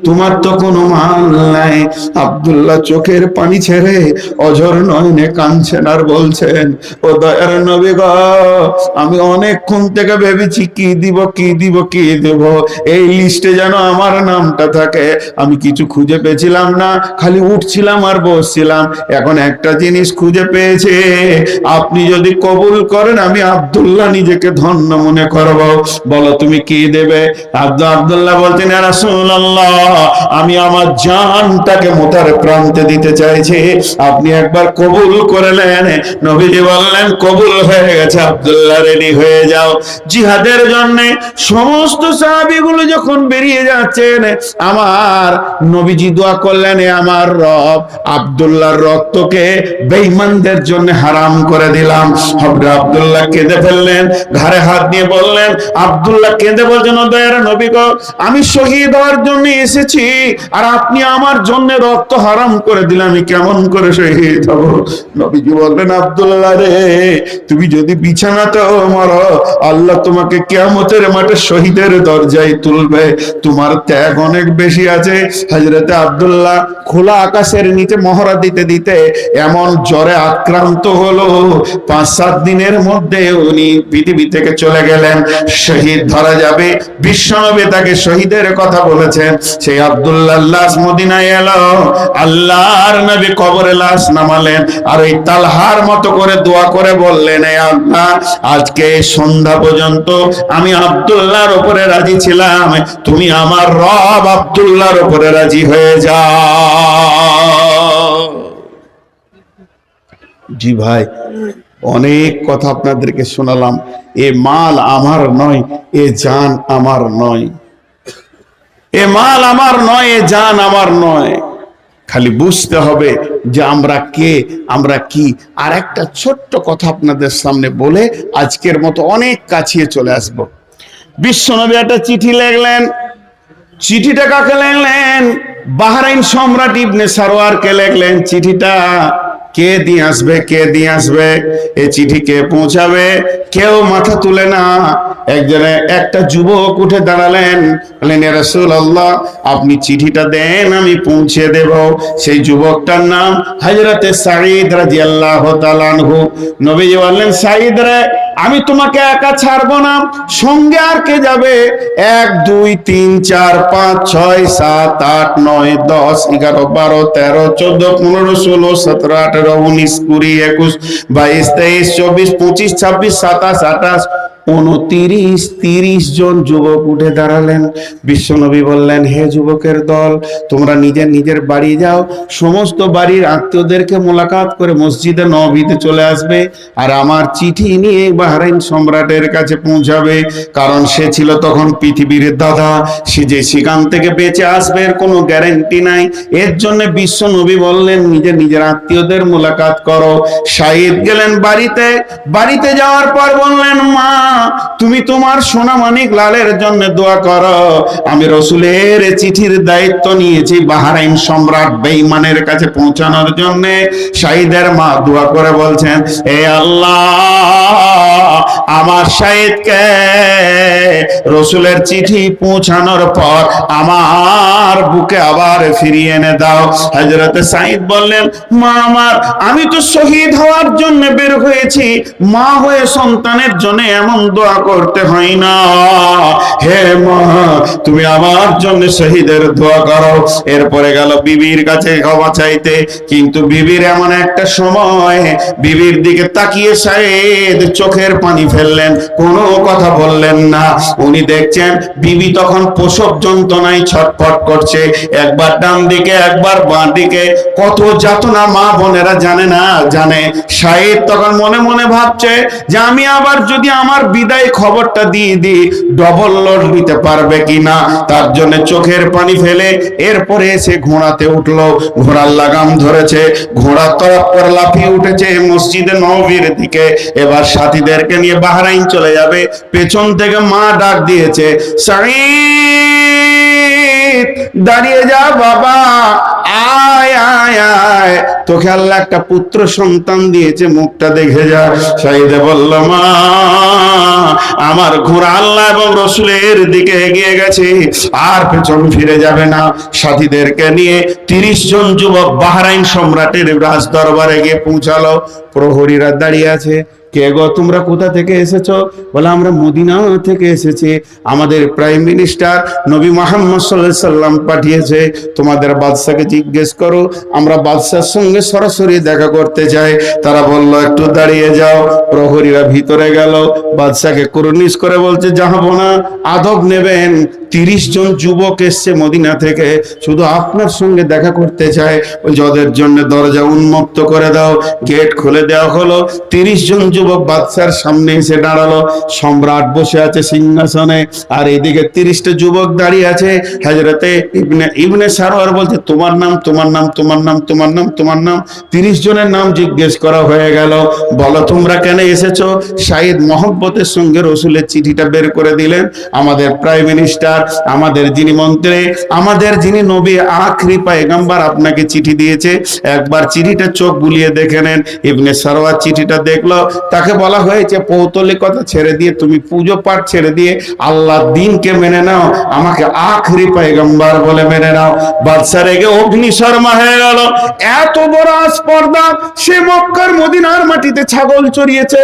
তোমার তো কোনো মাল নাই। আব্দুল্লাহ চোখের পানি ছেড়ে অঝর নয়নে কাঁদছেন আর বলছেন, ও দয়ার নবী গো, আমি অনেকক্ষণ থেকে ভেবেছি কি দিব, এই লিস্টে যেন আমার নামটা থাকে। আমি কিছু খুঁজে পেয়েছিলাম না, খালি উঠছিলাম আর বসছিলাম। এখন একটা জিনিস খুঁজে পেয়েছে, আপনি যদি কবুল করেন আমি আব্দুল্লাহ নিজেকে ধন্য মনে করব। বলো তুমি কি দেবে? আব্দুল্লাহ বলতেন, ইয়া রাসূলুল্লাহ, আমি আমার জানটাকে মুতার প্রান্তে দিতে চাইছি, আপনি একবার কবুল করে নেন। নবীজি বললেন, কবুল হয়ে গেছে, আব্দুল্লাহ রেডি হয়ে যাও জিহাদের জন্য। সমস্ত সাহাবীগুলো যখন বেরিয়ে যাচ্ছেন, আমার নবীজি দোয়া করলেন, আমার রব আব্দুল্লাহর রক্তকে বেঈমানদের জন্য হারাম করে দিলাম। হযরত আব্দুল্লাহ কেঁদে ফেললেন, ঘাড়ে হাত দিয়ে বললেন, আব্দুল্লাহ কেঁদে বলছেন, ও দয়ার নবী গো, আমি শহীদ হওয়ার জন্য এসেছি, আর আপনি আমার জন্য রক্ত হারাম করে দিলেন, আমি কেমন করে শহীদ হব? নবীজি বললেন, আব্দুল্লাহ রে, তুমি যদি বিছানাতেও মরো, আল্লাহ তোমাকে কিয়ামতের মাঠে শহীদের দরজায় তুলবে, তোমার ত্যাগ অনেক বেশি আছে। হযরতে আব্দুল্লাহ খোলা আকাশের নিচে মহড়া দিতে দিতে এমন জ্বরে আক্রান্ত হলো, 5-7 দিনের মধ্যে উনি পৃথিবী থেকে চলে গেলেন। শহীদ ধরা যাবে, বিশ্বনবী তাকে শহীদের কথা বলেছেন। সেই আব্দুল্লাহ লাশ মদিনায় এলো, আল্লাহর নবী কবরে লাশ নামালেন, আর ওই তালহার মতো করে দোয়া করে বললেন, হে আল্লাহ, আজকে সন্ধ্যা পর্যন্ত আমি আব্দুল্লাহর উপরে রাজি ছিলাম, তুমি আমার রব আব্দুল্লাহর উপরে রাজি হয়ে যাও। জি ভাই, অনেক কথা আপনাদেরকে শোনালাম। এ মাল আমার নয়, এ জান আমার নয়, এ মাল আমার নয়, এ জান আমার নয়। খালি বুঝতে হবে যে আমরা কে, আমরা কি। আর একটা ছোট্ট কথা আপনাদের সামনে বলে আজকের মতো অনেক কাছিয়ে চলে আসব। বিশ্বনবী একটা চিঠি লিখলেন। চিঠিটা কাকে লিখলেন? বাহরাইন সম্রাট ইবনে সারওয়ারকে লিখলেন। চিঠিটা কে দিয়ে আসবে, কে দিয়ে আসবে, এই চিঠি কে পৌঁছাবে? কেউ মাথা তুলে না। একটা যুবক উঠে দাঁড়ালেন, বললেন, ইয়া রাসূলুল্লাহ, আপনি চিঠিটা দেন, আমি পৌঁছে দেব। সেই যুবকটার নাম হযরতে সাঈদ রাদিয়াল্লাহু তাআলা আনহু। নবীজি বললেন, সাঈদ রে, আমি তোমাকে একা ছাড়বো না, সঙ্গে আর কে যাবে? 1 2 3 4 5 6 7 8 9 10 11 12 13 14 15 16 17 18 19 20 21 22 23 24 25 26 27 28 29 30 জন যুবক উঠে দাঁড়ালেন। বিশ্বনবী বললেন, হে যুবকের দল, তোমরা নিজের নিজের বাড়ি যাও, সমস্ত বাড়ির আত্মীয়দেরকে মোলাকাত করে মসজিদে নববীতে চলে আসবে, আর আমার চিঠি নিয়ে বাহরাইন সম্রাটের কাছে পৌঁছাবে। কারণ সে ছিল তখন পৃথিবীর দাদা, সে যে সেখান থেকে বেঁচে আসবে এর কোনো গ্যারান্টি নাই। এর জন্য বিশ্বনবী বললেন, নিজের নিজের আত্মীয়দের মোলাকাত করো। সাঈদ গেলেন বাড়িতে। বাড়িতে যাওয়ার পর বললেন, মা, তুমি তোমার সোনা মানিক লালের জন্য দোয়া করো, আমি রাসূলের চিঠির দায়িত্ব নিয়েছি বাহরাইন সম্রাট বেঈমানের কাছে পৌঁছানোর জন্য। সাঈদের মা দোয়া করে বলছেন, হে আল্লাহ, আমার সাঈদকে রাসূলের চিঠি পৌঁছানোর পর আমার বুকে আবার ফিরিয়ে এনে দাও। হযরতে সাঈদ বললেন, মা আমার, আমি তো শহীদ হওয়ার জন্য বের হয়েছি, মা হয়ে সন্তানের জন্য এমন দোয়া করতে হয় না। হে মা, তুমি আমার জন্য শহীদের দোয়া করো। এরপরে গেল বিবির কাছে ক্ষমা চাইতে, কিন্তু বিবির এমন একটা সময়, বিবির দিকে তাকিয়ে সাঈদ চোখের পানি ফেললেন, কোনো কথা বললেন না। উনি দেখছেন বিবি তখন প্রসব যন্ত্রণায় ছটফট করছে, একবার ডান দিকে একবার বাঁ দিকে, কত যাতনা মা বোনেরা জানে না জানে। সাঈদ তখন মনে মনে ভাবছে যে আমি আবার যদি আমার বিদায় খবরটা দিয়ে দিই, ডবল লোড নিতে পারবে কিনা। তার জন্য চোখের পানি ফেলে এরপরে এসে ঘোড়াতে উঠলো, ঘোড়ার লাগাম ধরেছে, ঘোড়া তরফ করে লাফিয়ে উঠেছে মসজিদে নববীর দিকে। এবার সাথীদেরকে নিয়ে বাহরাইন চলে যাবে। পেছন থেকে মা ডাক দিয়েছে, সাঈদ, দাঁড়িয়ে যা বাবা, আয় আয় আয়, তোকে আল্লাহ একটা পুত্র সন্তান দিয়েছে, মুখটা দেখে যা। সাঈদে বলল, মা, আমার ঘোড়া আল্লাহ এবং রাসূলের দিকে এগিয়ে গেছে, আর পেছন ফিরে যাবে না। সাথীদেরকে নিয়ে 30 জন যুবক বাহরাইন সম্রাটের রাজ দরবারে গিয়ে পৌঁছালো। প্রহরীরা দাঁড়িয়ে আছে। কে গো, তোমরা কোথা থেকে এসেছো? বলে, আমরা মদিনা থেকে এসেছি, আমাদের প্রাইম মিনিস্টার নবী মুহাম্মদ সাল্লাল্লাহু আলাইহি সাল্লাম পাঠিয়েছে, তোমাদের বাদশাকে জিজ্ঞেস করো, আমরা বাদশার সঙ্গে সরাসরি দেখা করতে চাই। তারা বলল, একটু দাঁড়িয়ে যাও। প্রহরীরা ভিতরে গেল, বাদশাকে কুরনিশ করে বলছে, জাহাপনা, আদব নেবেন, 30 জন যুবক এসছে মদিনা থেকে, শুধু আপনার সঙ্গে দেখা করতে চায়, ওই যাদের জন্য দরজা উন্মুক্ত করে দাও। গেট খুলে দেওয়া হলো। 30 জন যুবক বাদশার সামনে এসে দাঁড়ালো। সম্রাট বসে আছে সিংহাসনে, আর এদিকে 30টা যুবক দাঁড়িয়ে আছে। হযরতে ইবনে সারওয়ার বলছে, তোমার নাম, তোমার নাম, তোমার নাম, তোমার নাম, তোমার নাম। 30 জনের নাম জিজ্ঞেস করা হয়ে গেল। বলো তোমরা কেন এসেছো? শাহিদ মহব্বতের সঙ্গে রসুলের চিঠিটা বের করে দিলেন। আমাদের প্রাইম মিনিস্টার, আমাদের যিনি মন্ত্রী, আমাদের যিনি নবী আখরি পয়গম্বর আপনাকে চিঠি দিয়েছে, একবার চিঠিটা চোখ বুলিয়ে দেখে নেন। ইবনে সারওয়ার চিঠিটা দেখলো। তাকে বলা হয়েছে, পৌতলিকতা ছেড়ে দিয়ে, তুমি পুজো পাঠ ছেড়ে দিয়ে আল্লাহর দ্বীনকে মেনে নাও, আমাকে আখরি পয়গম্বর বলে মেনে নাও। বাদশা রেগে অগ্নিশর্মা হয়ে গেল। এত বড় স্পর্ধা! সে মক্কার মদিনার মাটিতে ছাগল চড়িয়েছে,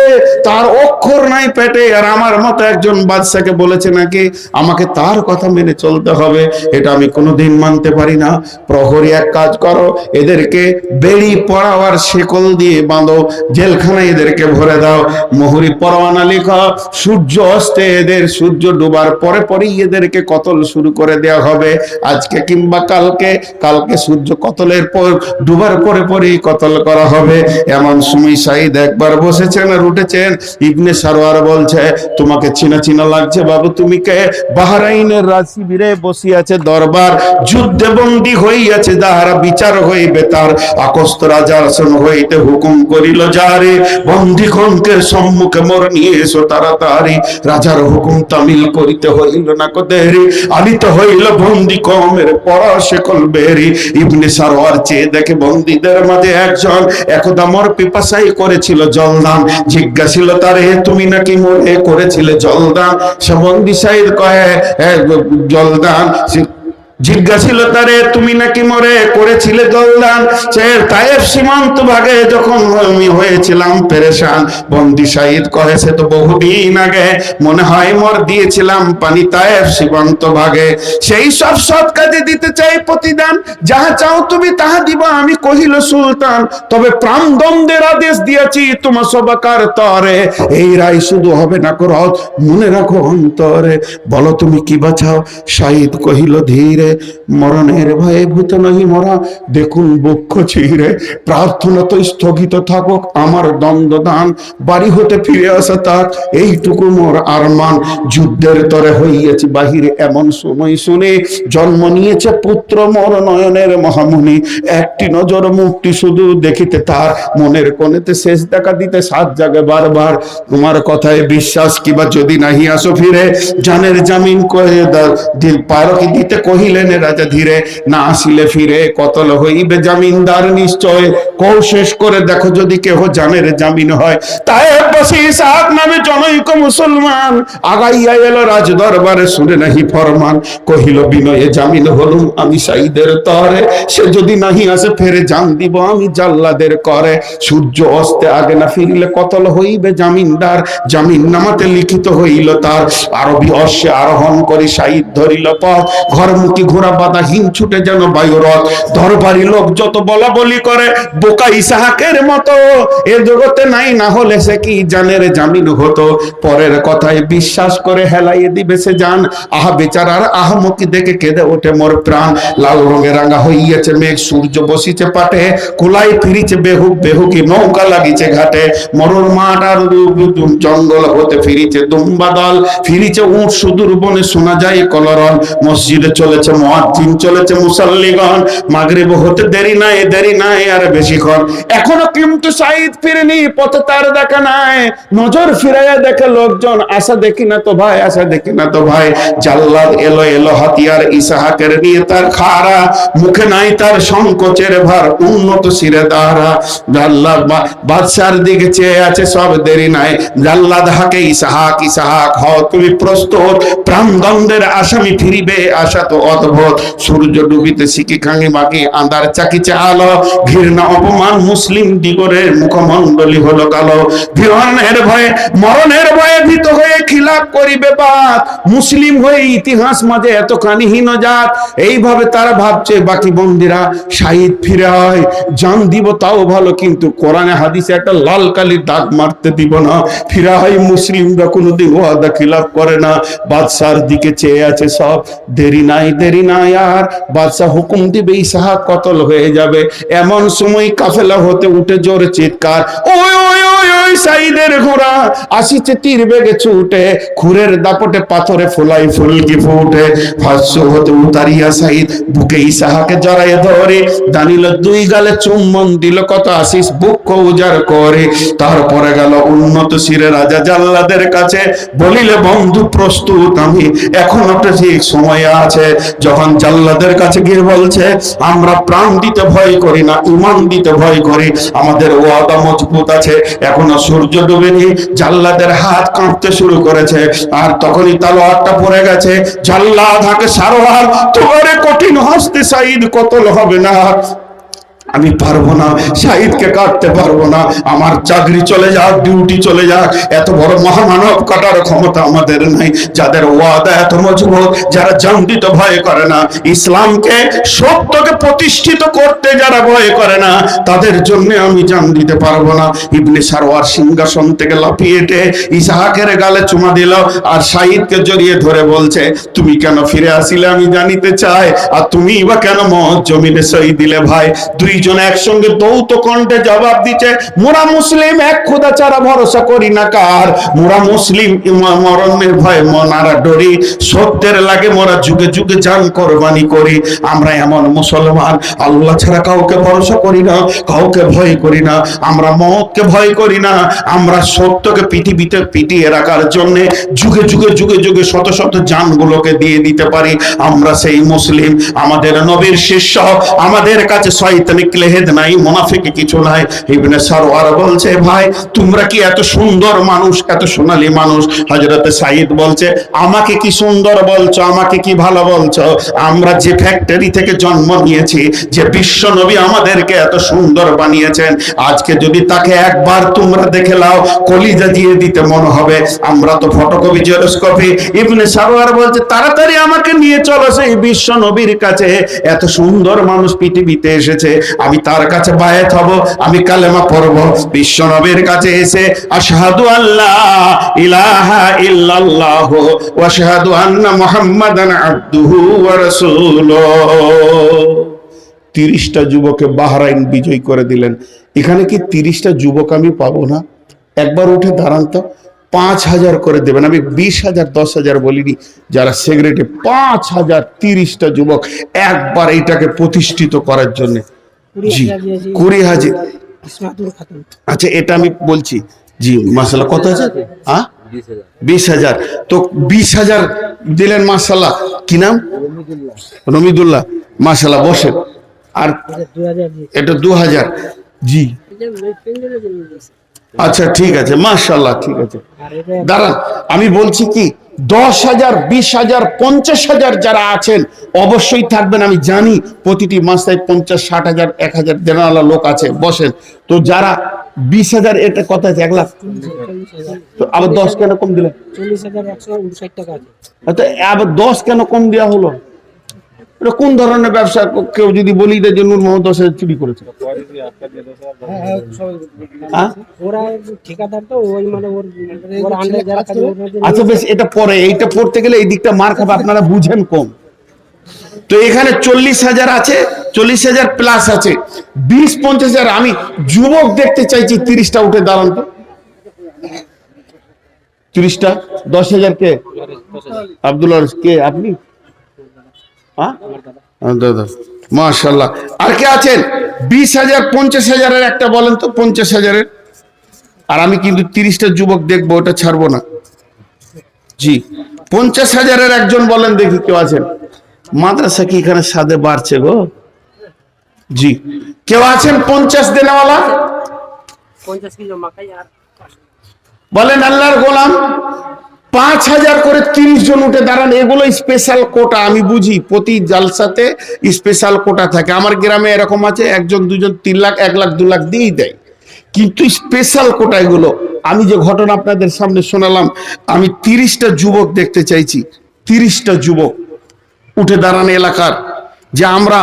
তার অক্ষর নাই পেটে, আর আমার মতো একজন বাদশাকে বলেছে নাকি আমাকে তার কথা মেনে চলতে হবে। এটা আমি কোনোদিন মানতে পারি না। প্রহরী, এক কাজ করো, এদেরকে বেড়ি পড়াওয়ার শেকল দিয়ে বাঁধো, জেলখানায় এদেরকে ভরে দাও। মুহুরি পরোয়ানা লিখো, সূর্য অস্তে এদের, সূর্য ডোবার পরে পরেই এদেরকে কতল শুরু করে দেওয়া হবে। আজকে কিংবা কালকে, কালকে সূর্য কতলের পর ডুবার পরে পরেই কতল করা হবে। এমন সময় শাহিদ একবার বসেছেন আর উঠেছেন। ইবনে সারওয়ার বলছে, তোমাকে চিনা চিনা লাগছে বাবু, তুমি কে? বাহরাইনের রাজশিবিরে বসিয়াছে দরবার, যুদ্ধে বন্দী হইয়াছে যাহারা, বিচার হইবে তার। আকস্ত রাজার আসন হইতে হুকুম করিল যারে, বন্দীগণকে সম্মুখে মোর নিয়ে এসো তাড়াতাড়ি। রাজার হুকুম তামিল করিতে হইল না কো দেরি, আনিতে হইল বন্দী কমের পরা শেকল বেরি। ইবনে সারওয়ার চেয়ে দেখে বন্দীদের মাঝে একজন একদা মোর পিপাসাই করেছিল জলদান। জিজ্ঞাসিল তারে, তুমি নাকি মোরে করেছিলে জলদান? সে বন্দী শাহিদ কহে, জলদান। জিজ্ঞাসিল তারে, তুমি নাকি মরে করেছিলে জলদান? সে তায়েফ সীমান্ত ভাগে যখন আমি হয়েছিলাম পেরেশান। বন্দি শাহিদ কহে, সে তো বহুদিন আগে, মনে হয় মোর দিয়েছিলাম পানি তায়েফ সীমান্ত ভাগে। সেই সব সৎ কাজে দিতে চাই প্রতিদান, যাহা চাও তুমি তাহা দিব আমি, কহিল সুলতান। তবে প্রাণদণ্ডের আদেশ দিয়েছি তোমার সবাকার তরে, এই রায় শুধু হবে না করত, মনে রাখো অন্তরে। বলো তুমি কি বাঁচাও? শাহিদ কহিল ধীরে, মরণের ভয়ে ভূত নহি মরা, দেখুন বক্ষ ছিঁড়ে। প্রার্থনা তো স্থগিত থাকুক, আমার দ্বন্দ্বদান, বাড়ি হতে ফিরে আসা তার, এইটুকু মোর আরমান। যুদ্ধের তরে হইয়াছি বাহিরে, এমন সময় শুনে জন্ম নিয়েছে পুত্র মোর নয়নের মহামুনি। একটি নজর মুক্তি শুধু দেখিতে তার, মনের কোণেতে শেষ দেখা দিতে সাত জাগে বারবার। তোমার কথায় বিশ্বাস কিবা যদি নাহি আসো ফিরে, জানের জামিন করে দিল পারকি দিতে কহিলেন রাজা ধীরে। না আসিলে ফিরে কতল হইবে জামিনদার নিশ্চয়, কৌ শেষ করে দেখো যদি কেহ জানের জামিন হয়। তাই বসি সাত নামে জনৈক মুসলমান, আগাইয়া এলো রাজ দরবারে, শুনে নাহি ফরমান। কহিল বিনয়ে জামিন হলুম আমি শাহিদের তরে, সে যদি নাহি আসে ফেরে জান দিব আমি জাল্লাদের করে। সূর্য অস্তে আগে না ফিরিলে কতল হইবে জামিনদার, জামিন নামাতে লিখিত হইল তার। আরবি অশ্বে আরোহণ করে শাহিদ ধরিল পথ, ঘরমুখী ঘোড়া বাঁধা হিম ছুটে যেন বায়ুরথ। দরবারি লোক যত বলা বলি করে, বোকা ইসাহাকের মতো, এ জগতে নাই না হলে সে কি জানের জামিন হতো। পরের কথায় বিশ্বাস করে হেলাইয়ে দিবে সে জান, আহা বেচারার আহমকি দেখে কেঁদে ওঠে মোর প্রাণ। লাল রঙে রাঙা হইয়াছে মেঘ, সূর্য বসিছে পাটে, কুলাই ফিরিছে বেহুক বেহুকি, নৌকা লাগিছে ঘাটে। মরুর মাঠ আর জঙ্গল হতে ফিরিছে দুম্বা দল, ফিরিছে উঠ সুদূর বনে, শোনা যায় কলরল। মসজিদে চলেছে মুয়াজ্জিন, চলেছে মুসাল্লিগণ, মাগরিব হতে দেরি নাই আর বেশিক্ষণ। এখনো কিন্তু শাহিদ ফিরেনি, পথে তার দেখা নাই। নজর ফিরাইয়া দেখে লোকজন, আশা দেখি না তো ভাই, আশা দেখি না তো ভাই। জাল্লাদ এলো এলো হাতিয়ার, ইসাহাকের নিয়ে তার খাড়া, মুখে নাই তার সংকোচের ভার, উন্নত শিরে দাঁড়া। জাল্লাদ বাদশার দিকে চেয়ে আছে, সব দেরি নাই। জাল্লাদ হাকে, ইসাহাক ইসাহাক হও তুমি প্রস্তুত, প্রাণদণ্ডের আসামি ফিরিবে, আশা তো অদ্ভুত। সূর্য ডুবিতে সিকি খাঙ্গি বাকি আন্ধার চাকিছে আলো, ঘৃণা অপমান মুসলিম দিগরের মুখমণ্ডলী হলো কালো। মরণের ভয়ে ভীত হয়ে খিলাফ করিবে বাত, মুসলিম হয়ে ইতিহাস মাঝে এত কানিহীন জাত। এইভাবে তারা ভাবছে বাকি বন্দিরা শহীদ ফিরে হয়, জান দিব তাও ভালো, কিন্তু কোরআনে হাদিসে একটা লাল কালির দাগ মারতে দিব না। ফিরা হয় মুসলিমরা কোনোদিন ওয়াদা খিলাফ করে না। বাদশার দিকে চেয়ে আছে সব, দেরি নাই আর, বাদশাহ হুকুম দিবে ইসহাক কতল হয়ে যাবে। এমন সময় কাফেলা হতে উঠে জোরে চিৎকার, ওই ওই ওই ওই সাইদের ঘোড়া আসিছে তীর বেগে ছুটে, খুরের দাপটে পাথরে ফোলাই ফুলকি ফুটে। হাস্য হতে উতারিয়া সাইদ বুকে ইসহাকে জড়াইয়ে ধরে, দানিল দুই গালে চুম্বন দিল, কত আসিস বুক উজাড় করে। তারপরে গেল উন্নত শিরে রাজা জাল্লাদের কাছে, বলিলে বন্ধু প্রস্তুত আমি, এখনো তো ঠিক সময় আছে। যখন জাল্লাদের কাছে গিয়ে বলছে, আমরা প্রাণ দিতে ভয় করি না, ইমান দিতে ভয় করি, আমাদের ওয়াদা মজবুত আছে, এখনো সূর্য ডুবেনি। জাল্লাদের হাত কাঁপতে শুরু করেছে, আর তখনই তলোয়ারটা পড়ে গেছে। জাল্লাদ হাকে সারোয়ার, তোমারে কঠিন হস্তে সাইদ কতল হবে না। আমি পারবো না, শহীদকে কাটতে পারবো না, আমার চাকরি চলে যাক, ডিউটি চলে যাক, এত বড় মহামানব কাটার ক্ষমতা আমাদের নাই। যাদের ওয়াদা এত মজবুত, যারা জান দিতে ভয় করে না, ইসলামকে সত্যকে প্রতিষ্ঠিত করতে যারা ভয় করে না, তাদের জন্য আমি জান দিতে পারবো না। ইবনে সারওয়ার সিংহাসন থেকে লাফিয়ে এটে ইসহাকের গালে চুমা দিল, আর শহীদকে জড়িয়ে ধরে বলছে, তুমি কেন ফিরে আসিলে আমি জানিতে চাই, আর তুমি বা কেন মত জমিনে সই দিলে ভাই। দুইজন একসঙ্গে দৌত কণ্ঠে জবাব দিচ্ছে, মোরা মুসলিম এক খোদা ছাড়া ভরসা করি না কার, মোরা মুসলিম মরণের ভয়ে মনারা ডরি, সত্যের লাগে মোরা যুগে যুগে জান কোরবানি করি। আমরা এমন মুসলমান, আল্লাহ ছাড়া কাউকে ভরসা করি না, কাউকে ভয় করি না, আমরা মতকে ভয় করি না, আমরা সত্যকে পৃথিবীতে পিটিয়ে রাখার জন্য যুগে যুগে যুগে যুগে শত শত জানগুলোকে দিয়ে দিতে পারি। আমরা সেই মুসলিম, আমাদের নবীর শিষ্য, আমাদের কাছে শয়তানি ক্লেহেদ নাই, মুনাফিকি কিছু নাই। ইবনে সারওয়ার বলছে, ভাই তোমরা কি এত সুন্দর মানুষ, এত সোনালী মানুষ? হযরতে সাইদ বলছে, আমাকে কি সুন্দর বলছো, আমাকে কি ভালো বলছো? আমরা যে ফ্যাক্টরি থেকে জন্ম নিয়েছি, যে বিশ্ব নবী আমাদেরকে এত সুন্দর বানিয়েছেন, আজকে যদি তাকে একবার তোমরা দেখে নাও, কলিজা দিয়ে দিতে মনে হবে। আমরা তো ফটোকপি জেরক্সকপি। ইবনে সারওয়ার বলছে, তাড়াতাড়ি আমাকে নিয়ে চলো সেই বিশ্ব নবীর কাছে, এত সুন্দর মানুষ পৃথিবীতে এসেছে, আমি তার কাছে বায়াত হব, আমি কালেমা পড়ব। বিশ্ব নবীর কাছে এসে আশহাদু আল্লা ইলাহা ইল্লাল্লাহ ওয়া আশহাদু আন্না মুহাম্মাদান আবদুহু ওয়া রাসূলুহু। 30টা যুবককে বাহরাইন বিজয় করে দিলেন। এখানে কি 30টা যুবক আমি পাবো না? একবার উঠে দাঁড়ান তো, 5000 করে দেবেন। আমি 20,000 10,000 বলিনি, যারা সেক্রেটারি 5000, 30টা যুবক একবার এইটাকে প্রতিষ্ঠিত করার জন্য। জি 20,000। আচ্ছা এটা আমি বলছি, জি মাশাআল্লাহ। কত আছে? 20,000। তো 20,000 দিলেন, মাশাআল্লাহ। কি নাম? রমিদুল্লাহ, মাশাআল্লাহ। বসেন। আর এটা 2000। জি আচ্ছা ঠিক আছে, মাশাআল্লাহ, ঠিক আছে। দাঁড়ান, আমি বলছি কি, 10,000, 20,000, 50,000 যারা আছেন অবশ্যই থাকবেন। আমি জানি প্রতিটি মাসায় 50, 60,000, 1,000 দেনাওয়ালা লোক আছে। বসেন। তো যারা 20,000, এটা কত আছে? 1 লাখ। তো আবার 10 কেন কম দিলেন? 40,159 টাকা আছে। আচ্ছা আবার 10 কেন কম দেওয়া হলো? এটা কোন ধরনের ব্যবসা? কেউ যদি বলি যে নূর মোহাম্মদ 10,000 চুরি করেছে, আচ্ছা বেশ, এটা পরে, এইটা পড়তে গেলে এই দিকটা মার খাবে, আপনারা বুঝেন কম। তো এখানে 40,000 আছে, 40,000 প্লাস আছে, 20-50,000। আমি যুবক দেখতে চাইছি। 30টা উঠে দাঁড়ান তো, 30টা। 10,000 কে? আব্দুল্লাহ কে? আপনি? দাদা মাশাআল্লাহ। আর কে আছেন? 20,000, 50,000 একটা বলেন তো, 50,000। আর আমি কিন্তু 30টা যুবক দেখবো, ওটা ছাড়বো না। জি 50,000 একজন বলেন দেখি, কেউ আছেন? মাদ্রাসা কি এখানে সাদে বাড়ছে গো? জি কেউ আছেন 50 দেনেওয়ালা? বলেন আল্লাহর গোলাম। 5,000 করে 30 জন উঠে দাঁড়ান, এগুলো স্পেশাল কোটা। আমি বুঝি প্রতি জালসাতে স্পেশাল কোটা থাকে, আমার গ্রামে এরকম আছে, 1 জন 2 জন 3 লাখ 1 লাখ 2 লাখ দিয়েই দেয়, কিন্তু স্পেশাল কোটা এগুলো। আমি যে ঘটনা আপনাদের সামনে শোনালাম, আমি 30টা যুবক দেখতে চাইছি, 30টা যুবক উঠে দাঁড়ান এলাকার, যে আমরা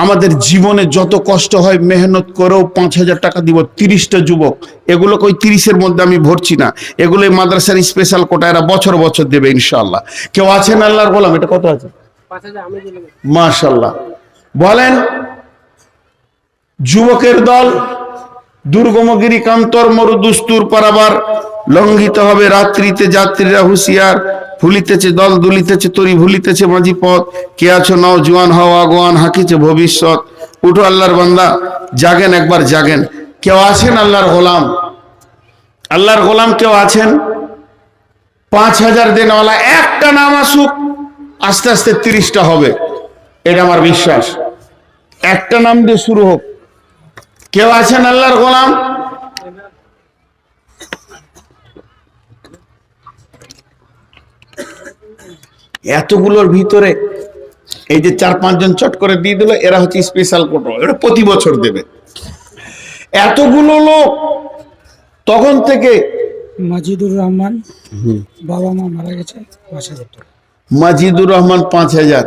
আমাদের জীবনে যত কষ্ট হয় মেহনত করেও 5,000 টাকা দিব। 30টা যুবক, এগুলো ওই 30-এর মধ্যে আমি ভরছি না, এগুলো মাদ্রাসার স্পেশাল কোটা, এরা বছর বছর দেবে ইনশাআল্লাহ। কেউ আছেন আল্লাহর গোলাম? এটা কত আছে? মাশাআল্লাহ। বলেন, যুবকের দল দুর্গমগিরি কান্তর মরু দুস্তুর পারাবার লঙ্ঘিত হবে রাত্রিতে, যাত্রীরা হুঁশিয়ার, ভুলিতেছে দল দুলিতেছে তরি, ভুলিতেছে মাঝি পথ, কে আছো নাও জোয়ান হও আগুয়ান, হাঁকিছে ভবিষ্যৎ। উঠো আল্লাহর বান্দা, জাগেন, একবার জাগেন। কেউ আছেন আল্লাহর গোলাম? আল্লাহর গোলাম কেউ আছেন? 5,000 দেনওয়ালা একটা নাম আসুক, আস্তে আস্তে 30টা হবে, এটা আমার বিশ্বাস। একটা নাম দিয়ে শুরু হোক। কেউ আছেন আল্লাহর গোলাম? এতগুলোর ভিতরে এই যে 4-5 জন চট করে দিয়ে দিল, এরা হচ্ছে স্পেশাল কোটা, এটা প্রতি বছর দেবে। এতগুলো লোক তখন থেকে। মাজিদুর রহমান, বাবা মা মারা গেছে, 5,000 টাকা। মাজিদুর রহমান 5,000,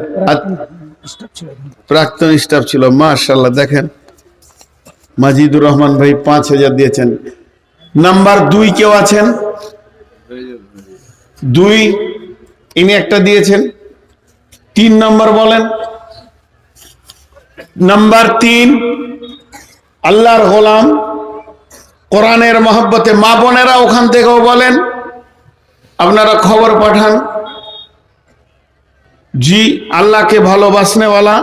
স্টাফ ছিল। প্রাক্তন স্টাফ ছিল। মাশাআল্লাহ, দেখেন মাজিদুর রহমান ভাই 5,000 দিয়েছেন। নাম্বার 2 কেউ আছেন? 2 ইনি একটা দিয়েছেন। 3 নম্বর বলেন। নাম্বার 3 আল্লাহর গোলাম, কোরআনের মহব্বতে মা বোনেরা ওখান থেকেও বলেন, আপনারা খবর পাঠান। জি, আল্লাহকে ভালোবাসনেওয়ালা,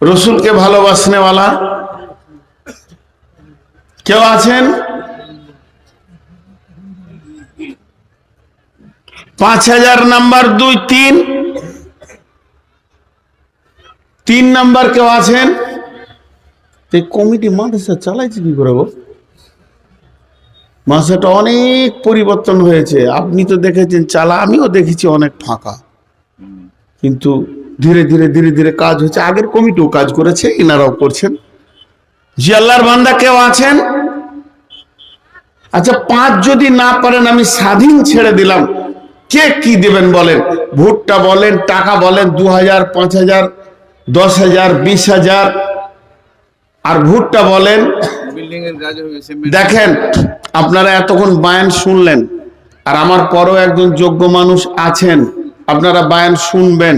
রসুলকে ভালোবাসনেওয়ালা কেউ আছেন? 5,000 নাম্বার 2 3 নাম্বার কেউ আছেন? এই কমিটি মাদ্রাসা চালাইছে কি করে গো? মাদ্রাসাটা অনেক পরিবর্তন হয়েছে, আপনি তো দেখেছেন চালা, আমিও দেখেছি অনেক ফাঁকা, কিন্তু ধীরে ধীরে ধীরে ধীরে কাজ হচ্ছে। আগের কমিটিও কাজ করেছে, এনারাও করছেন। জি, আল্লাহর বান্দা কেউ আছেন? আচ্ছা, 5 যদি না পারেন আমি স্বাধীন ছেড়ে দিলাম, কে কি দেবেন বলেন? ভুট্টা বলেন, টাকা বলেন, 2,000 5,000 10,000 20,000, আর ভুট্টা বলেন। দেখেন, আপনারা এতক্ষণ বায়ান শুনলেন, আর আমার পরও একজন যোগ্য মানুষ আছেন, আপনারা বায়ান শুনবেন।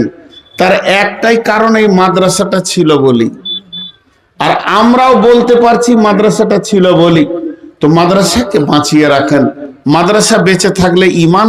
তার একটাই কারণ, এই মাদ্রাসাটা ছিল বলি, আর আমরাও বলতে পারছি মাদ্রাসাটা ছিল বলি। তো মাদ্রাসাকে বাঁচিয়ে রাখেন। মাদ্রাসা বেঁচে থাকলে ইমান